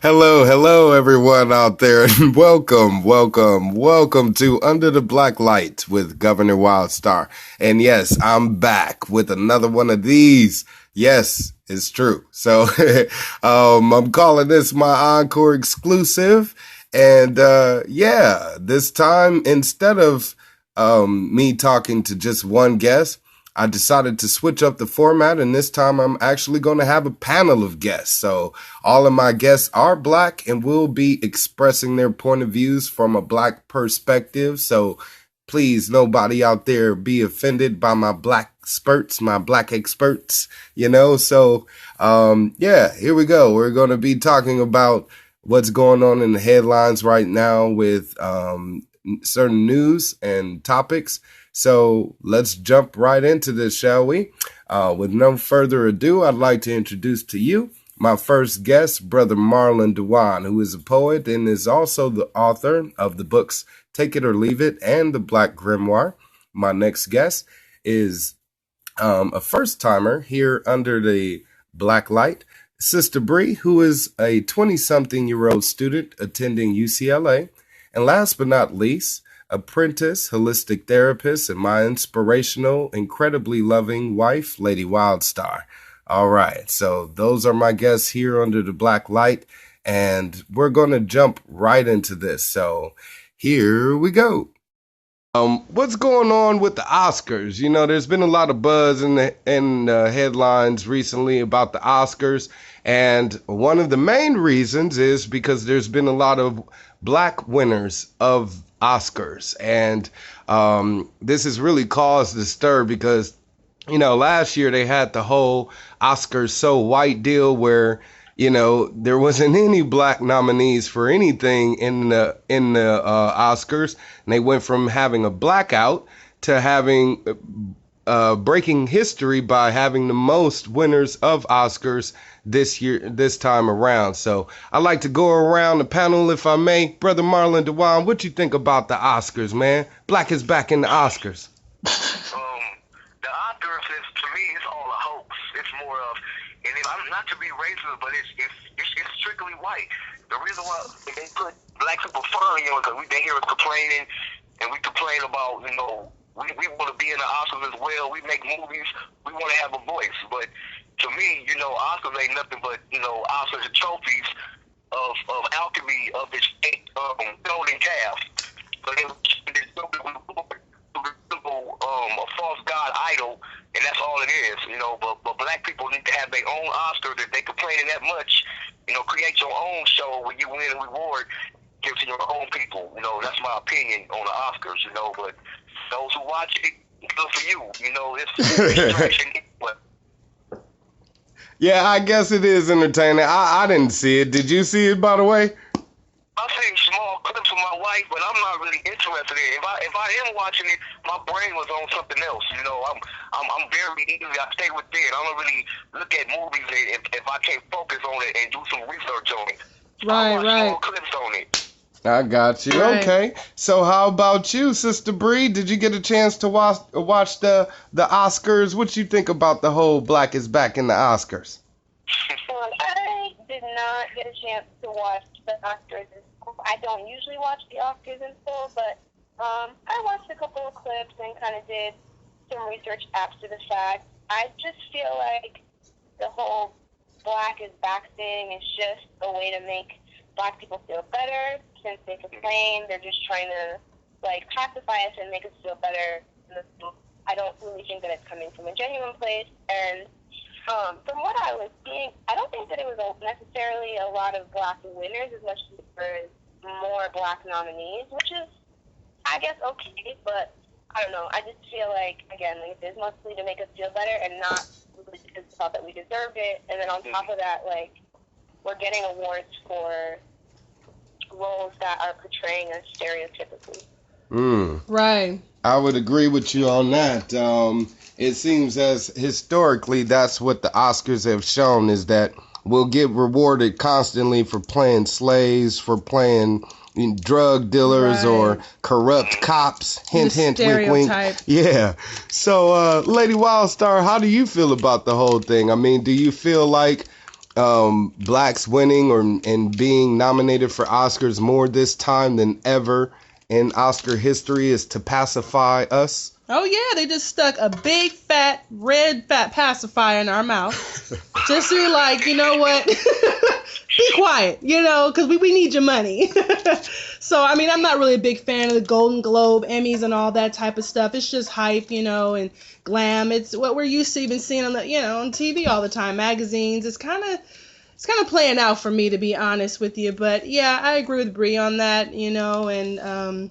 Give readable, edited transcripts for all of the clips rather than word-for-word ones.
Hello, everyone out there, and welcome to Under the Blacklight with Governor Wildstar. And yes, I'm back with another one of these. Yes, it's true. So, I'm calling this my Encore exclusive. And, this time, instead of, me talking to just one guest, I decided to switch up the format, and this time I'm actually going to have a panel of guests. So all of my guests are black and will be expressing their point of views from a black perspective. So please, nobody out there be offended by my black experts, So, here we go. We're going to be talking about what's going on in the headlines right now with certain news and topics. So let's jump right into this, shall we? With no further ado, I'd like to introduce to you my first guest, Brother Marlin Dujuan, who is a poet and is also the author of the books Take It or Leave It and The Black Grimoire. My next guest is a first-timer here under the black light, Sister Brie, who is a 20-something-year-old student attending UCLA. And last but not least, apprentice, holistic therapist, and my inspirational, incredibly loving wife, Lady Wildstar. All right, so those are my guests here under the black light, and we're going to jump right into this. So here we go. What's going on with the Oscars? There's been a lot of buzz in the headlines recently about the Oscars, and one of the main reasons is because there's been a lot of black winners of Oscars, and this has really caused a stir because last year they had the whole Oscars so white deal where there wasn't any black nominees for anything in the Oscars, and they went from having a blackout to having breaking history by having the most winners of Oscars this time around. So I'd like to go around the panel, if I may. Brother Marlin Dujuan, what you think about the Oscars, man? Black is back in the Oscars. The Oscars is, to me, it's all a hoax. It's more of, and I'm not to be racist, but it's strictly white. The reason why they put black people firmly on, because they hear us complaining, and we complain about, we want to be in the Oscars as well. We make movies. We want to have a voice. But to me, Oscars ain't nothing but, Oscars are trophies of alchemy of this golden calf. So they a false god idol, and that's all it is, But black people need to have their own Oscar. If they complaining that much, create your own show where you win a reward, give to your own people. That's my opinion on the Oscars. But those who watch it, good for you. It's distraction. Yeah, I guess it is entertaining. I didn't see it. Did you see it, by the way? I've seen small clips with my wife, but I'm not really interested in it. If I am watching it, my brain was on something else. I'm very easy. I stay within. I don't really look at movies if I can't focus on it and do some research on it. I watch small clips on it. I got you. Right. Okay. So how about you, Sister Brie? Did you get a chance to watch the Oscars? What you think about the whole black is back in the Oscars? I did not get a chance to watch the Oscars. I don't usually watch the Oscars in full, but I watched a couple of clips and kind of did some research after the fact. I just feel like the whole black is back thing is just a way to make black people feel better. Since they complain, they're just trying to pacify us and make us feel better. I don't really think that it's coming from a genuine place. And from what I was seeing, I don't think that it was necessarily a lot of black winners as much as there is more black nominees, which is, I guess, okay. But I don't know. I just feel like, again, it's mostly to make us feel better and not really because we thought that we deserved it. And then on top of that, we're getting awards for roles that are portraying us stereotypically. Right. I would agree with you on that. It seems as historically that's what the Oscars have shown, is that we'll get rewarded constantly for playing slaves, for playing drug dealers, or corrupt cops. Hint, hint, wink, wink. Yeah. So, Lady Wildstar, how do you feel about the whole thing? I mean, do you feel like blacks winning and being nominated for Oscars more this time than ever in Oscar history is to pacify us. Oh yeah, they just stuck a big fat red fat pacifier in our mouth, just to be like, you know what, be quiet, you know, because we need your money. So I mean, I'm not really a big fan of the Golden Globe, Emmys, and all that type of stuff. It's just hype, you know, and glam. It's what we're used to even seeing on the, you know, on TV all the time, magazines. It's kind of playing out for me, to be honest with you. But yeah, I agree with Brie on that, you know, and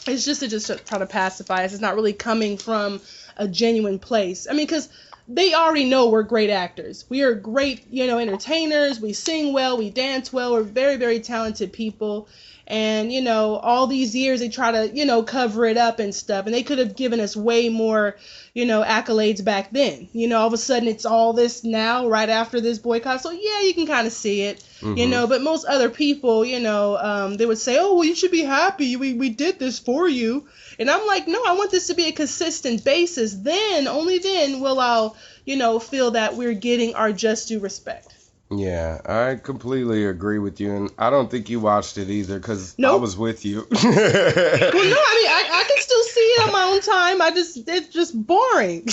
it's just to try to pacify us. It's not really coming from a genuine place. I mean, because they already know we're great actors. We are great, you know, entertainers. We sing well. We dance well. We're very, very talented people. And, you know, all these years they try to, you know, cover it up and stuff. And they could have given us way more, you know, accolades back then. You know, all of a sudden it's all this now, right after this boycott. So, yeah, you can kind of see it, you know. But most other people, you know, they would say, oh, well, you should be happy. We did this for you. And I'm like, no, I want this to be a consistent basis. Then, only then will I, you know, feel that we're getting our just due respect. Yeah, I completely agree with you, and I don't think you watched it either because I was with you. Well, no, I mean, I can still see it on my own time. It's just boring.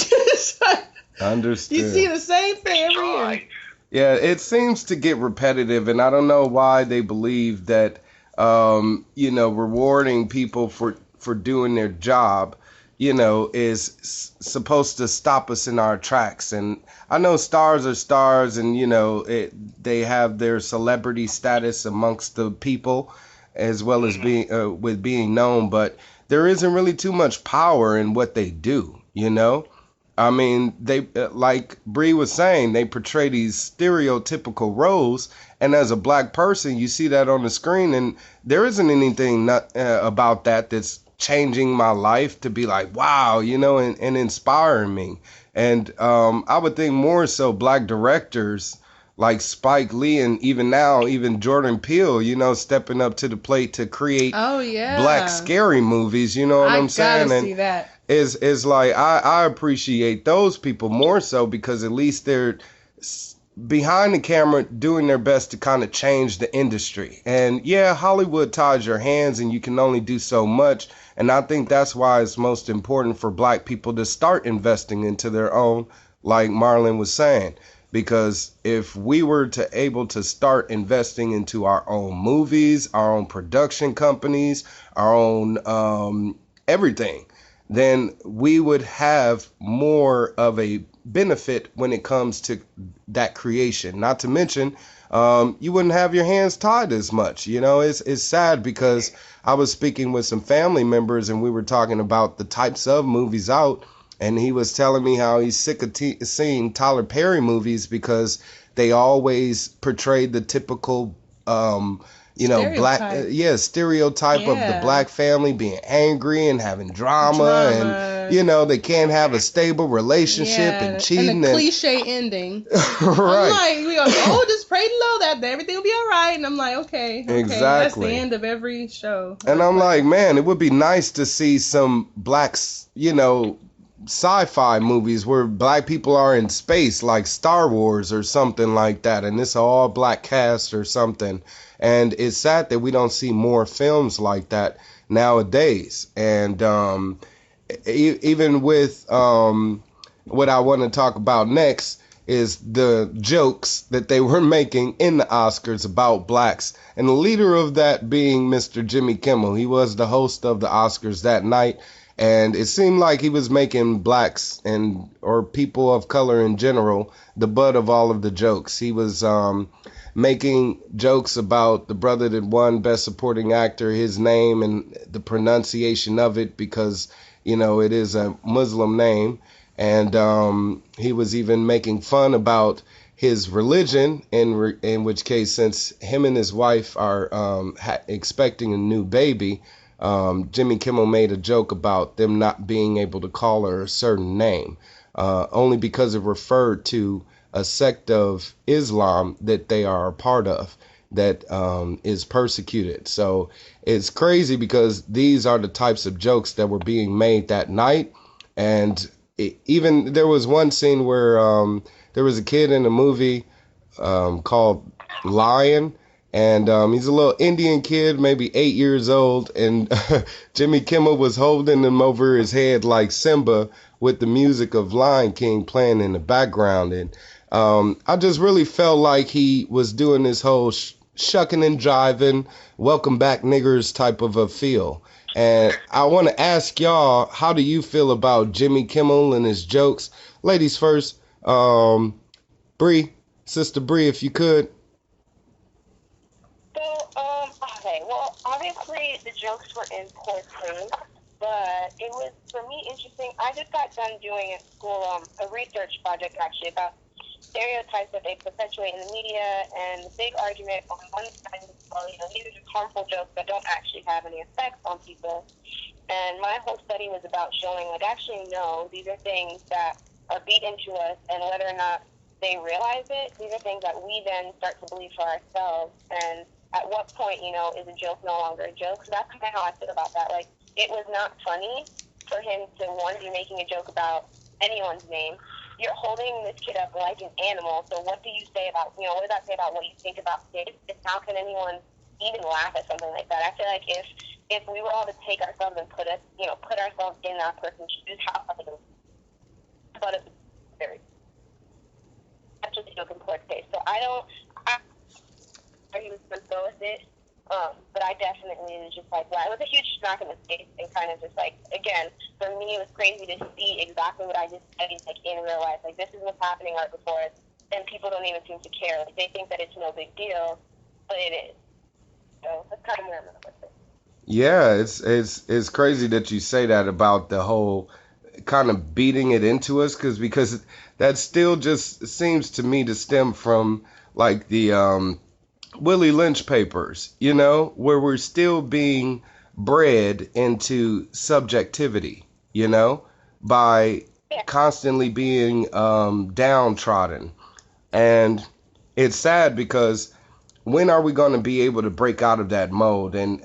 Understood. You see the same thing every year. Yeah, it seems to get repetitive, and I don't know why they believe that, you know, rewarding people for doing their job, you know, is supposed to stop us in our tracks. And I know stars are stars, and, you know, they have their celebrity status amongst the people as well as being known, but there isn't really too much power in what they do, you know? I mean, they, like Brie was saying, they portray these stereotypical roles, and as a black person, you see that on the screen, and there isn't anything about that that's changing my life to be like, wow, you know, and inspiring me. And I would think more so black directors like Spike Lee and even now, even Jordan Peele, you know, stepping up to the plate to create black scary movies, you know what I'm saying? I gotta see that. Is like, I appreciate those people more so because at least they're behind the camera doing their best to kind of change the industry. And yeah, Hollywood ties your hands and you can only do so much. And I think that's why it's most important for black people to start investing into their own, like Marlin was saying. Because if we were to able to start investing into our own movies, our own production companies, our own everything, then we would have more of a benefit when it comes to that creation. Not to mention, you wouldn't have your hands tied as much. You know, it's sad because I was speaking with some family members and we were talking about the types of movies out. And he was telling me how he's sick of seeing Tyler Perry movies because they always portrayed the typical, you know, stereotype of the black family being angry and having drama. And, you know, they can't have a stable relationship and cheating. And a cliche ending. Right. I'm like, we go, oh, just pray to Lord that everything will be all right. And I'm like, okay. Exactly. That's the end of every show. And I'm like, man, it would be nice to see some blacks, you know, sci-fi movies where black people are in space, like Star Wars or something like that, and it's all black cast or something. And it's sad that we don't see more films like that nowadays. And even with what I want to talk about next is the jokes that they were making in the Oscars about blacks, and the leader of that being Mr. Jimmy Kimmel. He was the host of the Oscars that night. And it seemed like he was making blacks or people of color in general the butt of all of the jokes. He was making jokes about the brother that won Best Supporting Actor, his name and the pronunciation of it because, you know, it is a Muslim name. And he was even making fun about his religion, in which case, since him and his wife are expecting a new baby, Jimmy Kimmel made a joke about them not being able to call her a certain name, only because it referred to a sect of Islam that they are a part of that is persecuted. So it's crazy because these are the types of jokes that were being made that night. And even there was one scene where there was a kid in a movie called Lion. And he's a little Indian kid, maybe 8 years old. And Jimmy Kimmel was holding him over his head like Simba with the music of Lion King playing in the background. And I just really felt like he was doing this whole shucking and jiving, welcome back niggers type of a feel. And I want to ask y'all, how do you feel about Jimmy Kimmel and his jokes? Ladies first, Brie, Sister Brie, if you could. Okay, well, obviously the jokes were in poor taste, but it was, for me, interesting. I just got done doing at school a research project, actually, about stereotypes that they perpetuate in the media, and the big argument on one side is, well, these are just harmful jokes that don't actually have any effects on people. And my whole study was about showing, like, actually, no, these are things that are beat into us, and whether or not they realize it, these are things that we then start to believe for ourselves. And at what point, is a joke no longer a joke? So that's kind of how I feel about that. Like, it was not funny for him to, one, be making a joke about anyone's name. You're holding this kid up like an animal, so what do you say about, what does that say about what you think about kids? How can anyone even laugh at something like that? I feel like if we were all to take ourselves and put ourselves in that person's shoes, how funny it would be. But it's very, that's just a joke in poor taste. So I he was supposed to go with it, but I definitely was just like, wow, it was a huge smack in the face, and kind of just like, again, for me, it was crazy to see exactly what I just studied, like, in real life. Like, this is what's happening right before us, and people don't even seem to care. Like, they think that it's no big deal, but it is. So that's kind of where I'm at with it. Yeah, it's crazy that you say that about the whole kind of beating it into us, because that still just seems to me to stem from like the Willie Lynch papers, where we're still being bred into subjectivity, by constantly being downtrodden. And it's sad because when are we going to be able to break out of that mold? And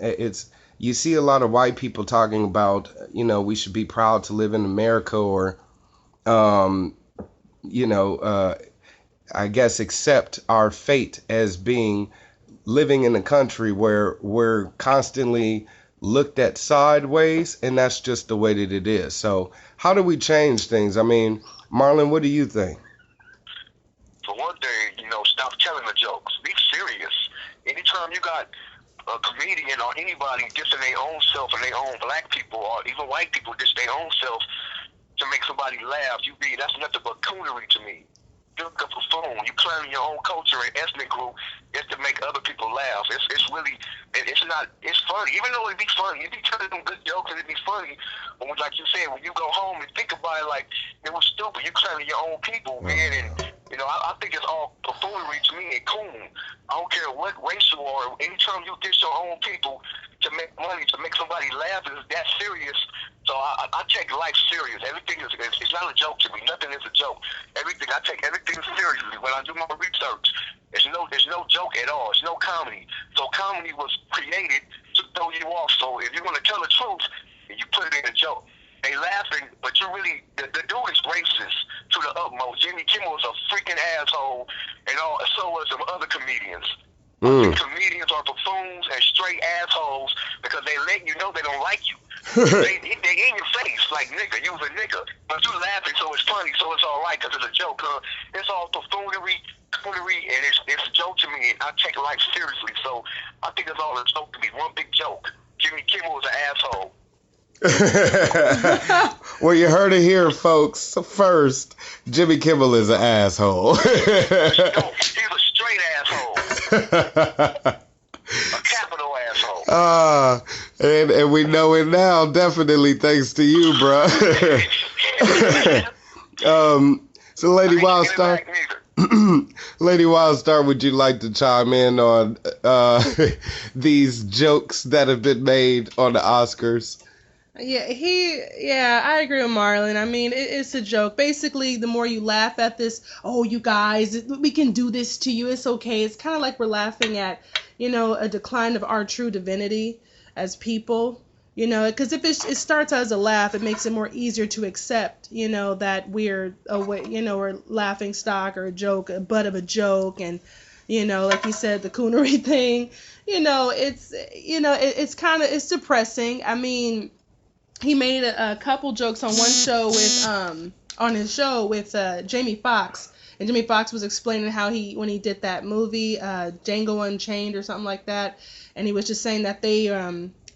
you see a lot of white people talking about, we should be proud to live in America, or, I guess accept our fate as being living in a country where we're constantly looked at sideways, and that's just the way that it is. So how do we change things? I mean, Marlon, what do you think? For one thing, stop telling the jokes. Be serious. Anytime you got a comedian or anybody dissing their own self and their own black people or even white people diss their own self to make somebody laugh, that's nothing but coonery to me. You're a buffoon. You claiming your own culture and ethnic group just to make other people laugh. It's really, it's funny. Even though it'd be funny, it'd be telling them good jokes and it'd be funny. But like you said, when you go home and think about it, like, it was stupid. You claiming your own people, man, and I think it's all buffoonery to me and coon. I don't care what race you are. Anytime you diss your own people to make money, to make somebody laugh, is that serious. So I take life serious. Everything it's not a joke to me. Nothing is a joke. I take everything seriously. When I do my research, there's no joke at all. It's no comedy. So comedy was created to throw you off. So if you want to tell the truth, you put it in a joke. They laughing, but you really, the dude is racist to the utmost. Jimmy Kimmel is a freaking asshole, and so are some other comedians. Comedians are buffoons and straight assholes because they let you know they don't like you. they in your face like, nigga, you was a nigga. But you laughing, so it's funny, so it's all right because it's a joke. It's all buffoonery, and it's a joke to me, and I take life seriously. So I think it's all a joke to me. One big joke. Jimmy Kimmel is an asshole. Well, you heard it here, folks. First, Jimmy Kimmel is an asshole. He's a straight asshole. A capital asshole. And we know it now, definitely thanks to you, bro. So Lady Wildstar, Lady Wildstar, would you like to chime in on these jokes that have been made on the Oscars? Yeah, I agree with Marlon. I mean, it's a joke. Basically, the more you laugh at this, oh, you guys, we can do this to you, it's okay. It's kind of like we're laughing at, a decline of our true divinity as people. You know, because if it starts as a laugh, it makes it more easier to accept, you know, that we're we're laughing stock or a joke, a butt of a joke, and you know, like you said, the coonery thing, you know, it's kind of, it's depressing. I mean, he made a couple jokes on one show with on his show with Jamie Foxx. And Jamie Foxx was explaining how when he did that movie, Django Unchained or something like that, and he was just saying that they,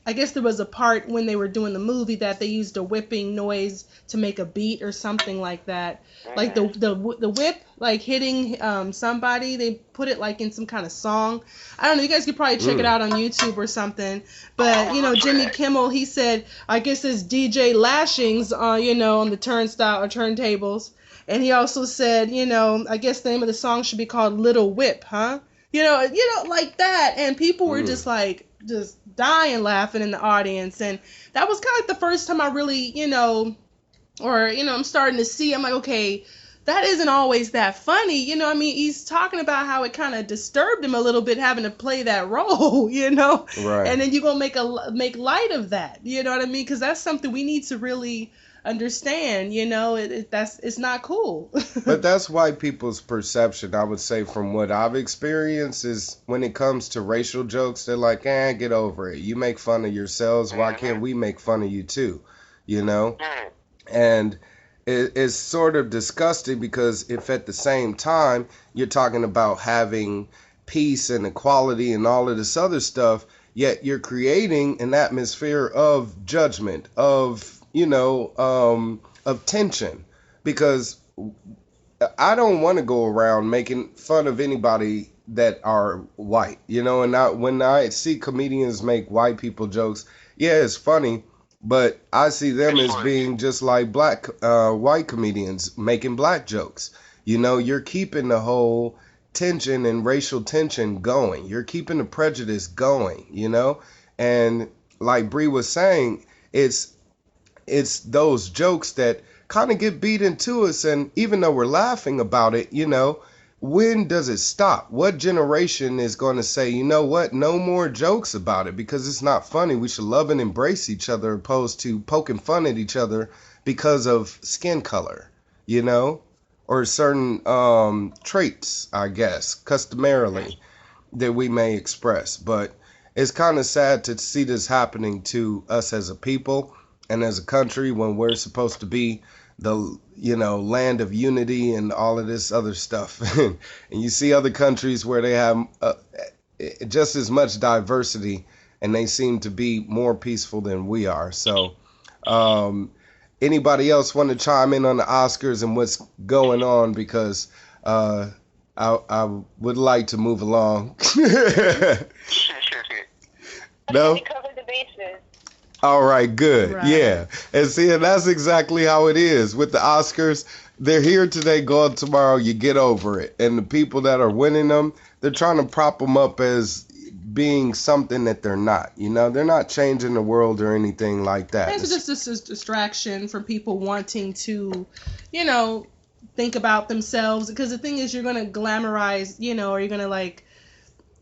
I guess there was a part when they were doing the movie that they used a whipping noise to make a beat or something like that. Like the whip, like hitting somebody, they put it like in some kind of song. I don't know, you guys could probably check it out on YouTube or something. But, you know, Jimmy Kimmel, he said, I guess it's DJ lashings on, you know, on the turnstile or turntables. And he also said, you know, I guess the name of the song should be called Little Whip, huh? You know, like that. And people were just dying laughing in the audience. And that was kind of like the first time I really, you know, I'm starting to see, I'm like, okay, that isn't always that funny. You know, I mean, he's talking about how it kind of disturbed him a little bit having to play that role, you know? Right. And then you're going to make light of that, you know what I mean? Because that's something we need to really understand, you know, it's not cool. But that's why people's perception, I would say, from what I've experienced, is when it comes to racial jokes, they're like, get over it. You make fun of yourselves. Why can't we make fun of you too? You know? And it's sort of disgusting because if at the same time you're talking about having peace and equality and all of this other stuff, yet you're creating an atmosphere of judgment, of of tension, because I don't want to go around making fun of anybody that are white, you know, and when I see comedians make white people jokes, yeah, it's funny, but I see them as being just like white comedians making black jokes. You know, you're keeping the whole tension and racial tension going. You're keeping the prejudice going, you know, and like Brie was saying, it's those jokes that kind of get beat into us. And even though we're laughing about it, you know, when does it stop? What generation is going to say, you know what, no more jokes about it because it's not funny. We should love and embrace each other opposed to poking fun at each other because of skin color, you know, or certain traits, I guess, customarily that we may express. But it's kind of sad to see this happening to us as a people and as a country when we're supposed to be the, you know, land of unity and all of this other stuff. And you see other countries where they have just as much diversity and they seem to be more peaceful than we are. So anybody else want to chime in on the Oscars and what's going on? Because I would like to move along. No? We covered the bases. All right, good. Right. Yeah. And see, and that's exactly how it is with the Oscars. They're here today, gone tomorrow, you get over it. And the people that are winning them, they're trying to prop them up as being something that they're not. You know, they're not changing the world or anything like that. It's just a distraction for people wanting to, you know, think about themselves. Because the thing is, you're going to glamorize, you know, or you're going to like,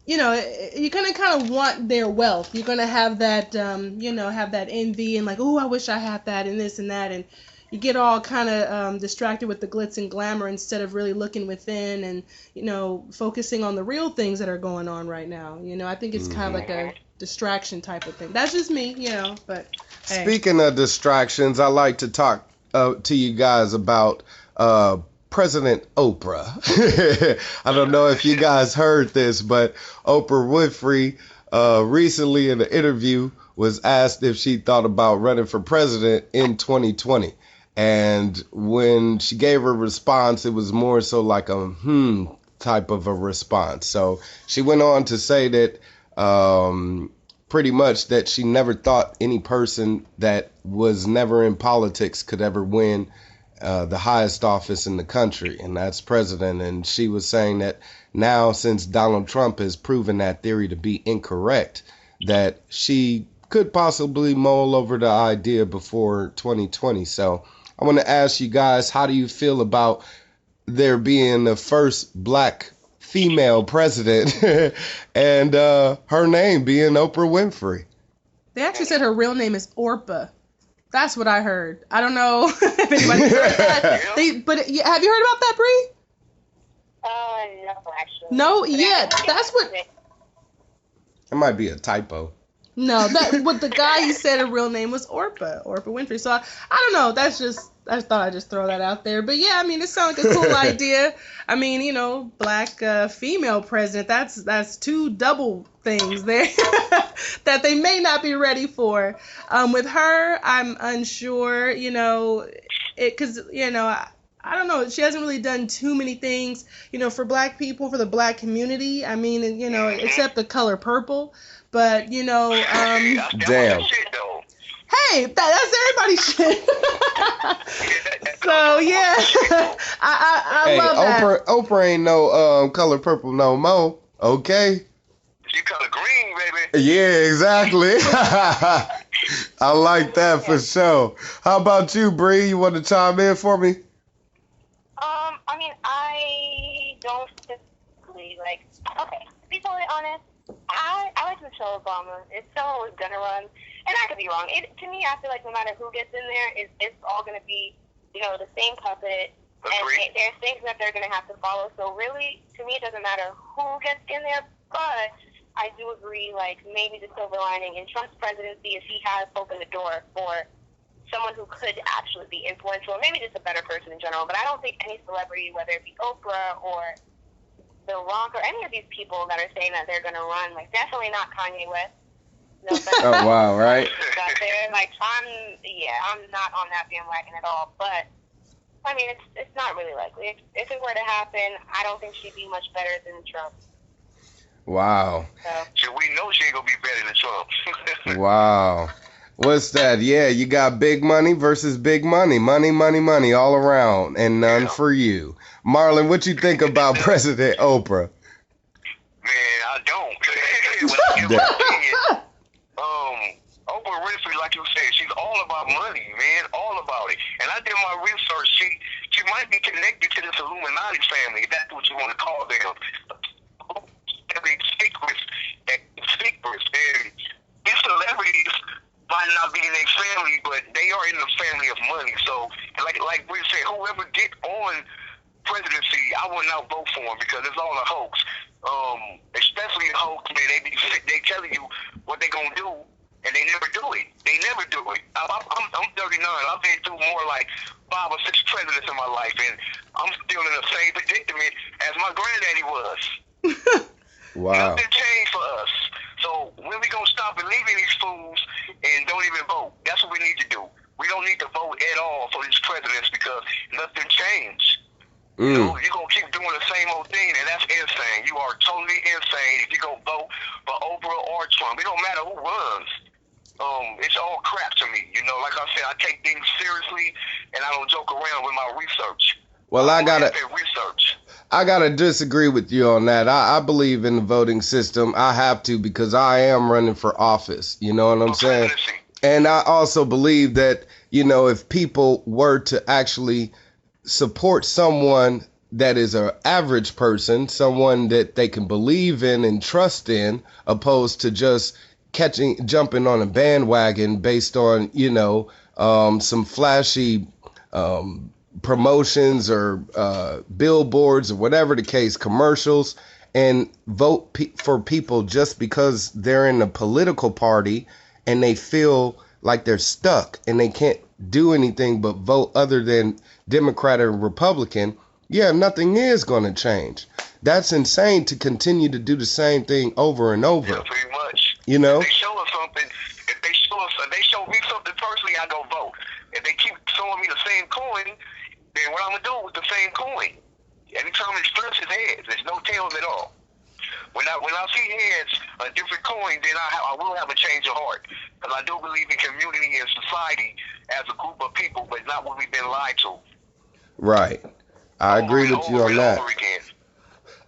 you know, you're going to kind of want their wealth. You're going to have that, you know, have that envy and like, oh, I wish I had that and this and that. And you get all kind of distracted with the glitz and glamour instead of really looking within and, you know, focusing on the real things that are going on right now. You know, I think it's kind of like a distraction type of thing. That's just me, you know, but hey. Speaking of distractions, I like to talk to you guys about President Oprah. I don't know if you guys heard this, but Oprah Winfrey recently in an interview was asked if she thought about running for president in 2020. And when she gave her response, it was more so like a type of a response. So she went on to say that pretty much that she never thought any person that was never in politics could ever win the highest office in the country, and that's president. And she was saying that now, since Donald Trump has proven that theory to be incorrect, that she could possibly mull over the idea before 2020. So I want to ask you guys, how do you feel about there being the first black female president and her name being Oprah Winfrey? They actually said her real name is Orpah. That's what I heard. I don't know if anybody heard that. Have you heard about that, Brie? No, actually. No, yeah, that's what. It might be a typo. No, that what the guy, he said her real name was Orpah Winfrey. So I don't know. That's just, I thought I'd just throw that out there. But yeah, I mean, it sounds like a cool idea. I mean, you know, black female president. That's two double things there that they may not be ready for. With her, I'm unsure. You know, because you know. I don't know. She hasn't really done too many things, you know, for black people, for the black community. I mean, you know, except the color purple. But, you know, damn. Hey, that's everybody's shit. So, yeah, I love that. Oprah ain't no color purple no more, okay? She color green, baby. Yeah, exactly. I like that for sure. How about you, Bree? You want to chime in for me? I mean, I don't typically, like, okay, to be totally honest, I like Michelle Obama. If someone was going to run, and I could be wrong, to me, I feel like no matter who gets in there, it's all going to be, you know, the same puppet, and there's things that they're going to have to follow. So really, to me, it doesn't matter who gets in there, but I do agree, like, maybe the silver lining in Trump's presidency is he has opened the door for someone who could actually be influential, or maybe just a better person in general. But I don't think any celebrity, whether it be Oprah or The Rock or any of these people that are saying that they're going to run, like definitely not Kanye West. No, oh wow, right? They're like, I'm not on that bandwagon at all. But I mean, it's not really likely. If it were to happen, I don't think she'd be much better than Trump. Wow. So we know she ain't gonna be better than Trump. Wow. What's that? Yeah, you got big money versus big money. Money all around, and none for you. Marlon, what you think about President Oprah? Man, I don't. When I give my opinion, Oprah Winfrey, like you said, she's all about money, man, all about it. And I did my research. She might be connected to this Illuminati family, if that's what you want to call them. Secrets. And these celebrities might not be in their family, but they are in the family of money. So, like we said, whoever get on presidency, I will not vote for them because it's all a hoax. Especially a hoax, man. They telling you what they gonna do, and they never do it. I'm 39. I've been through more like 5 or 6 presidents in my life, and I'm still in the same predicament as my granddaddy was. Wow. Nothing changed for us. So when we gonna stop believing these fools and don't even vote? That's what we need to do. We don't need to vote at all for these presidents because nothing changed. You know, you're gonna keep doing the same old thing, and that's insane. You are totally insane if you go vote for Oprah or Trump. It don't matter who runs. It's all crap to me. You know, like I said, I take things seriously and I don't joke around with my research. Well, I gotta disagree with you on that. I believe in the voting system. I have to because I am running for office. You know what I'm saying? And I also believe that, you know, if people were to actually support someone that is an average person, someone that they can believe in and trust in, opposed to just jumping on a bandwagon based on, you know, some flashy promotions or billboards or whatever the case, commercials, and vote for people just because they're in a political party and they feel like they're stuck and they can't do anything but vote other than Democrat or Republican. Yeah, nothing is going to change. That's insane to continue to do the same thing over and over. Yeah, pretty much. You know? If they show us something, if they show me something personally, I go vote. If they keep showing me the same coin, then what I'm going to do with the same coin? Anytime it flips his heads, there's no tails at all. When I see heads, a different coin, then I will have a change of heart. Because I do believe in community and society as a group of people, but not what we've been lied to. Right. I agree with you on that.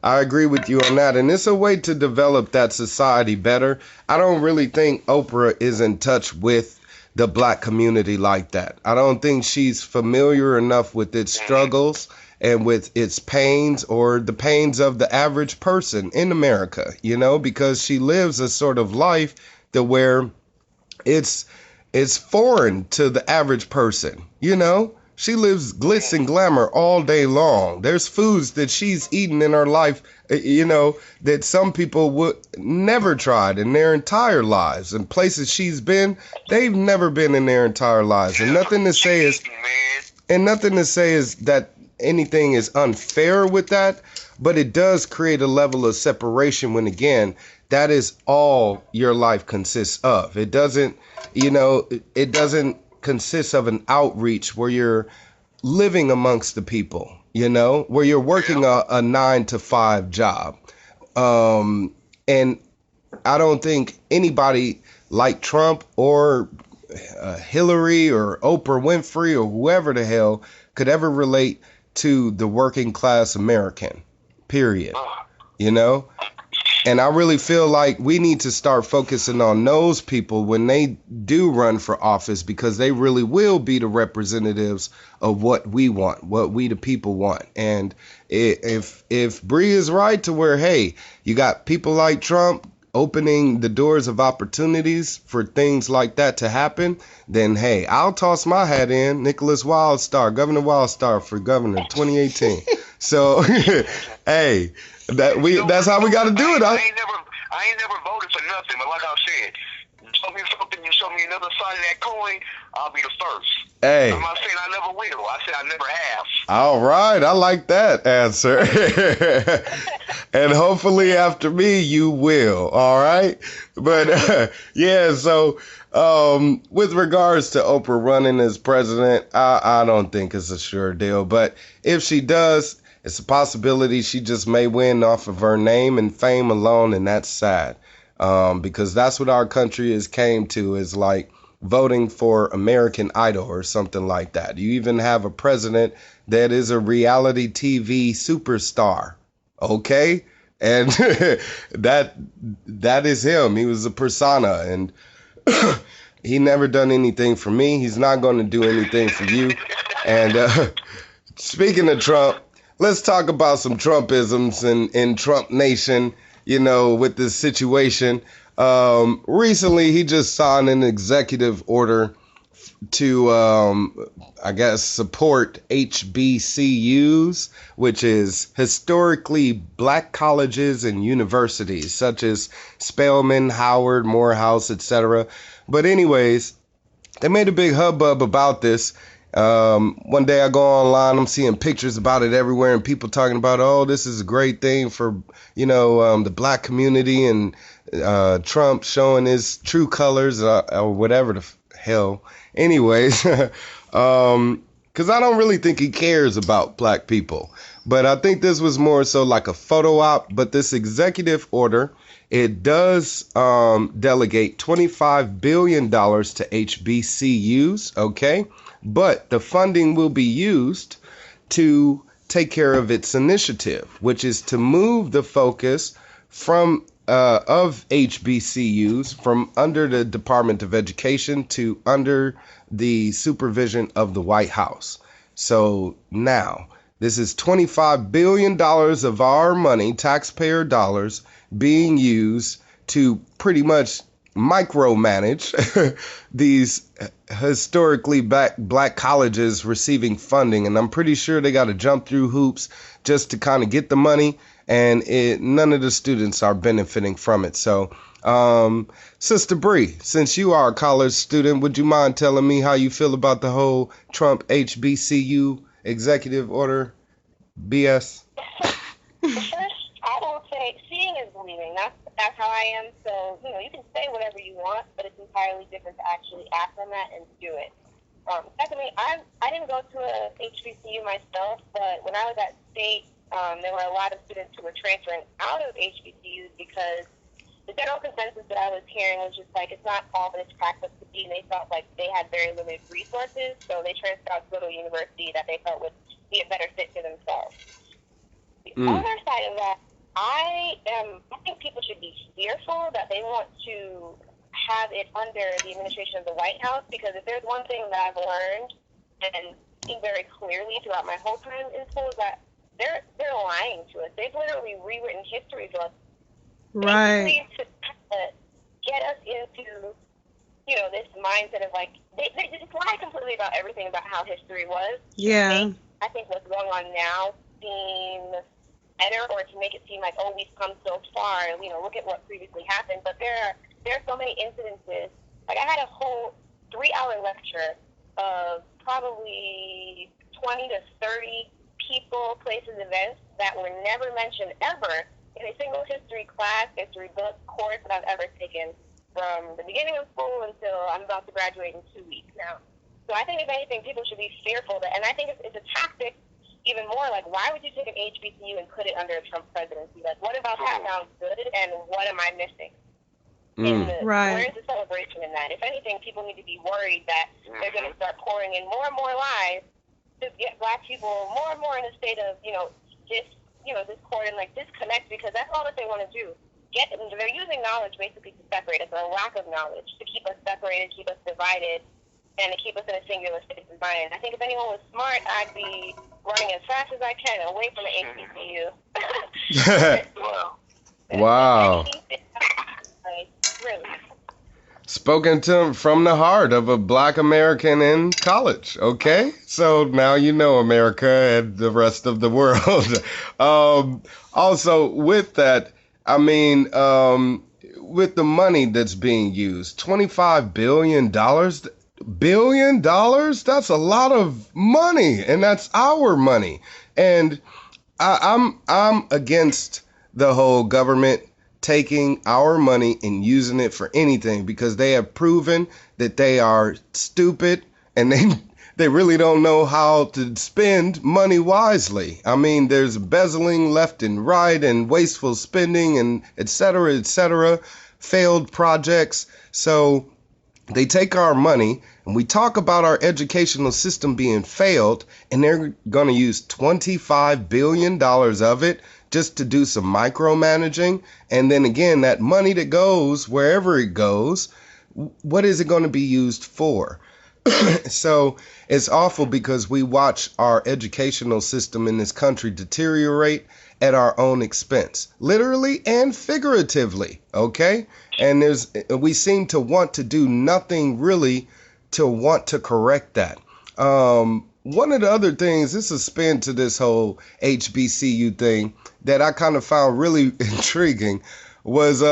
I agree with you on that. And it's a way to develop that society better. I don't really think Oprah is in touch with the black community like that. I don't think she's familiar enough with its struggles and with its pains or the pains of the average person in America, you know, because she lives a sort of life that where it's foreign to the average person, you know? She lives glitz and glamour all day long. There's foods that she's eaten in her life, you know, that some people would never tried in their entire lives. And places she's been, they've never been in their entire lives. And nothing to say is that anything is unfair with that, but it does create a level of separation when, again, that is all your life consists of. It doesn't, you know, it doesn't consist of an outreach where you're living amongst the people, you know, where you're working a 9-to-5 job. And I don't think anybody like Trump or Hillary or Oprah Winfrey or whoever the hell could ever relate to the working class American, period, you know? And I really feel like we need to start focusing on those people when they do run for office, because they really will be the representatives of what we want, what we the people want. And if Brie is right to where, hey, you got people like Trump opening the doors of opportunities for things like that to happen, then hey, I'll toss my hat in. Nicholas Wildstar, Governor Wildstar for governor 2018. So hey, that's how we got to do it. I ain't never voted for nothing, but like I said, you show me something, you show me another side of that coin, I'll be the first. Hey, I'm not saying I never will. I said I never have. All right, I like that answer. And hopefully after me, you will. All right. But yeah, so with regards to Oprah running as president, I don't think it's a sure deal. But if she does, it's a possibility she just may win off of her name and fame alone, and that's sad, because that's what our country has came to, is like voting for American Idol or something like that. You even have a president that is a reality TV superstar, okay? And that is him. He was a persona, and he never done anything for me. He's not going to do anything for you. And speaking of Trump, let's talk about some Trumpisms in Trump Nation, you know, with this situation. Recently, he just signed an executive order to, I guess, support HBCUs, which is historically black colleges and universities, such as Spelman, Howard, Morehouse, etc. But anyways, they made a big hubbub about this. One day I go online, I'm seeing pictures about it everywhere, and people talking about, oh, this is a great thing for, you know, the black community, and Trump showing his true colors, or whatever the hell. Anyways, because I don't really think he cares about black people. But I think this was more so like a photo op. But this executive order, it does delegate $25 billion to HBCUs, okay? But the funding will be used to take care of its initiative, which is to move the focus from of HBCUs from under the Department of Education to under the supervision of the White House. So now this is $25 billion of our money, taxpayer dollars, being used to pretty much micromanage these historically black colleges receiving funding. And I'm pretty sure they got to jump through hoops just to kind of get the money. And none of the students are benefiting from it. So, Sister Brie, since you are a college student, would you mind telling me how you feel about the whole Trump HBCU executive order BS? First, I will say seeing is believing. That's how I am. So, you know, you can say whatever you want, but it's entirely different to actually act on that and do it. Secondly, I didn't go to a HBCU myself, but when I was at state, there were a lot of students who were transferring out of HBCUs because the general consensus that I was hearing was just like, it's not all that it's cracked up to be, and they felt like they had very limited resources, so they transferred out to go to a university that they felt would be a better fit for themselves. The other side of that, I think people should be fearful that they want to have it under the administration of the White House, because if there's one thing that I've learned and seen very clearly throughout my whole time in school is that they're lying to us. They've literally rewritten history to us. Right. To get us into, this mindset of like, they just lie completely about everything about how history was. Yeah. I think what's going on now seem better, or to make it seem like, oh, we've come so far, look at what previously happened. But there are so many incidences. Like, I had a whole 3-hour lecture of probably 20 to 30 people, places, events that were never mentioned ever in a single history class, history book, course that I've ever taken from the beginning of school until I'm about to graduate in 2 weeks now. So I think, if anything, people should be fearful that, and I think it's a tactic even more, like, why would you take an HBCU and put it under a Trump presidency? Like, what about that sounds good, and what am I missing? Right. Where's the celebration in that? If anything, people need to be worried that they're going to start pouring in more and more lies to get black people more and more in a state of, discord and, like, disconnect, because that's all that they want to do. They're using knowledge basically to separate us, or a lack of knowledge, to keep us separated, keep us divided, and to keep us in a singular state of mind. I think if anyone was smart, I'd be running as fast as I can away from the HBCU. Wow. Really. Spoken to from the heart of a black American in college. Okay, so now you know America and the rest of the world. Also, with that, I mean, with the money that's being used, $25 billion. $1 billion? That's a lot of money, and that's our money. And I'm against the whole government taking our money and using it for anything, because they have proven that they are stupid, and they really don't know how to spend money wisely. I mean, there's embezzling left and right, and wasteful spending, and et cetera, failed projects. So they take our money, and we talk about our educational system being failed, and they're going to use $25 billion of it just to do some micromanaging. And then again, that money that goes wherever it goes, what is it going to be used for? So it's awful, because we watch our educational system in this country deteriorate at our own expense, literally and figuratively. Okay. And we seem to want to do nothing really to want to correct that. One of the other things, this is a spin to this whole HBCU thing that I kind of found really intriguing, was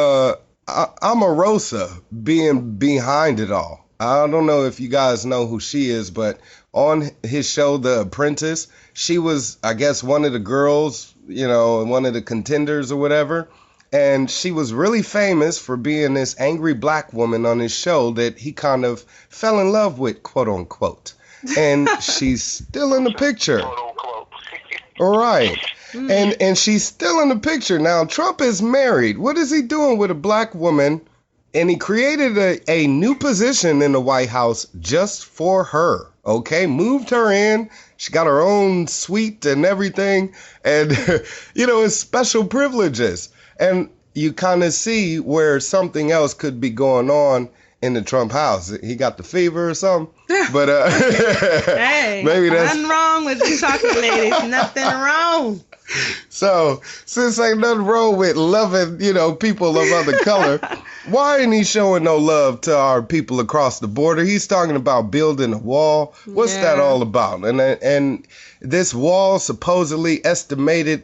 Omarosa being behind it all. I don't know if you guys know who she is, but on his show, The Apprentice, she was, I guess, one of the girls, one of the contenders or whatever. And she was really famous for being this angry black woman on his show that he kind of fell in love with, quote unquote. And she's still in the picture. All right. And she's still in the picture. Now, Trump is married. What is he doing with a black woman? And he created a new position in the White House just for her. Okay, moved her in. She got her own suite and everything. And, it's special privileges. And you kind of see where something else could be going on in the Trump house. He got the fever or something. But hey, maybe that's nothing wrong with the chocolate ladies. Nothing wrong. So since ain't nothing wrong with loving, people of other color, why ain't he showing no love to our people across the border? He's talking about building a wall. What's that all about? And this wall supposedly estimated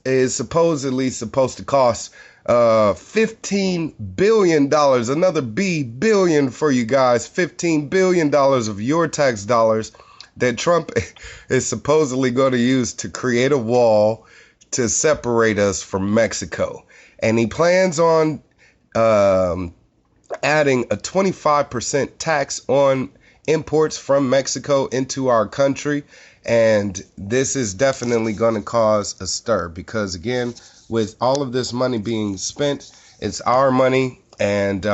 is supposedly supposed to cost $15 billion, another billion for you guys, $15 billion of your tax dollars that Trump is supposedly going to use to create a wall to separate us from Mexico. And he plans on adding a 25% tax on imports from Mexico into our country. And this is definitely going to cause a stir, because again, with all of this money being spent, it's our money, and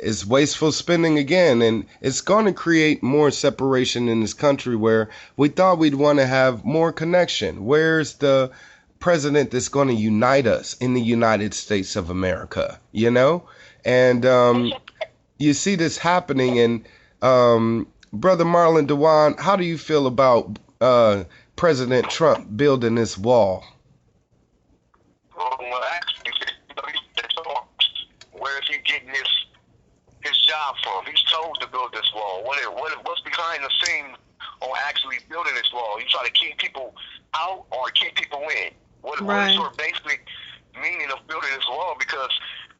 it's wasteful spending again, and it's going to create more separation in this country where we thought we'd want to have more connection. Where's the president that's going to unite us in the United States of America? And you see this happening, and Brother Marlin Dujuan, how do you feel about President Trump building this wall? Well, actually, where is he getting this job from? He's told to build this wall. What's behind the scenes on actually building this wall? You try to keep people out or keep people in? What is your basic meaning of building this wall? Because,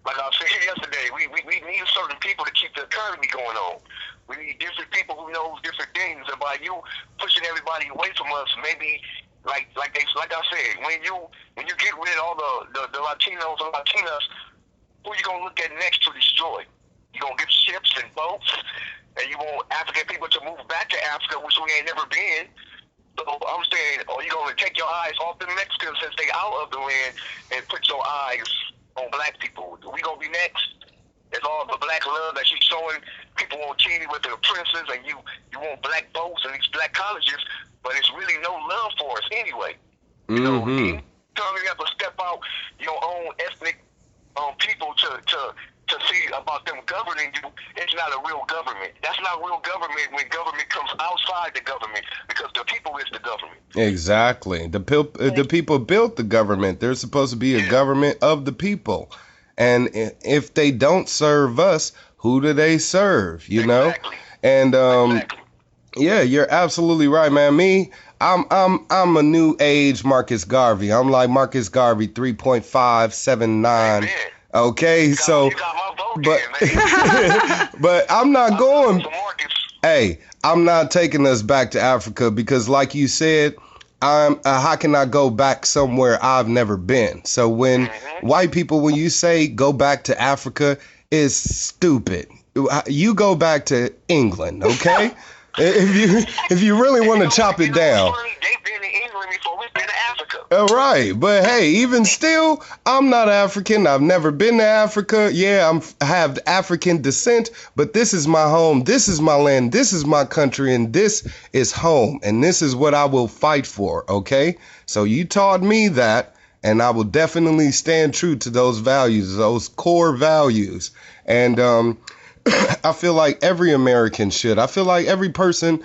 like I said yesterday, we need certain people to keep the economy going on. We need different people who know different things. And by you pushing everybody away from us, maybe like I said, when you get rid of all the Latinos and Latinas, who you gonna look at next to destroy? You gonna give ships and boats, and you want African people to move back to Africa, which we ain't never been. So I'm saying, are you gonna take your eyes off the Mexicans since they out of the land and put your eyes on black people? We gonna be next? It's all the black love that you're showing people on TV with their princes, and you want black boats and these black colleges, but it's really no love for us anyway. You know, you have to step out your own ethnic people to see about them governing you. It's not a real government. That's not real government when government comes outside the government, because the people is the government. Exactly. The people built the government. There's supposed to be a government of the people. And if they don't serve us, who do they serve? You know? And yeah, you're absolutely right, man. I'm a new age Marcus Garvey. I'm like Marcus Garvey 3.579. Amen. Okay, so you got my vote but man. but I'm not going. Marcus. Hey, I'm not taking us back to Africa because, like you said, how can I go back somewhere I've never been? So when white people, when you say go back to Africa, is stupid. You go back to England, okay? if you really want to chop it down. They've been in England before we've been to Africa. Right, but hey, even still, I'm not African. I've never been to Africa. Yeah, I have African descent, but this is my home. This is my land. This is my country, and this is home, and this is what I will fight for, okay? So you taught me that, and I will definitely stand true to those values, those core values. And I feel like every American should. I feel like every person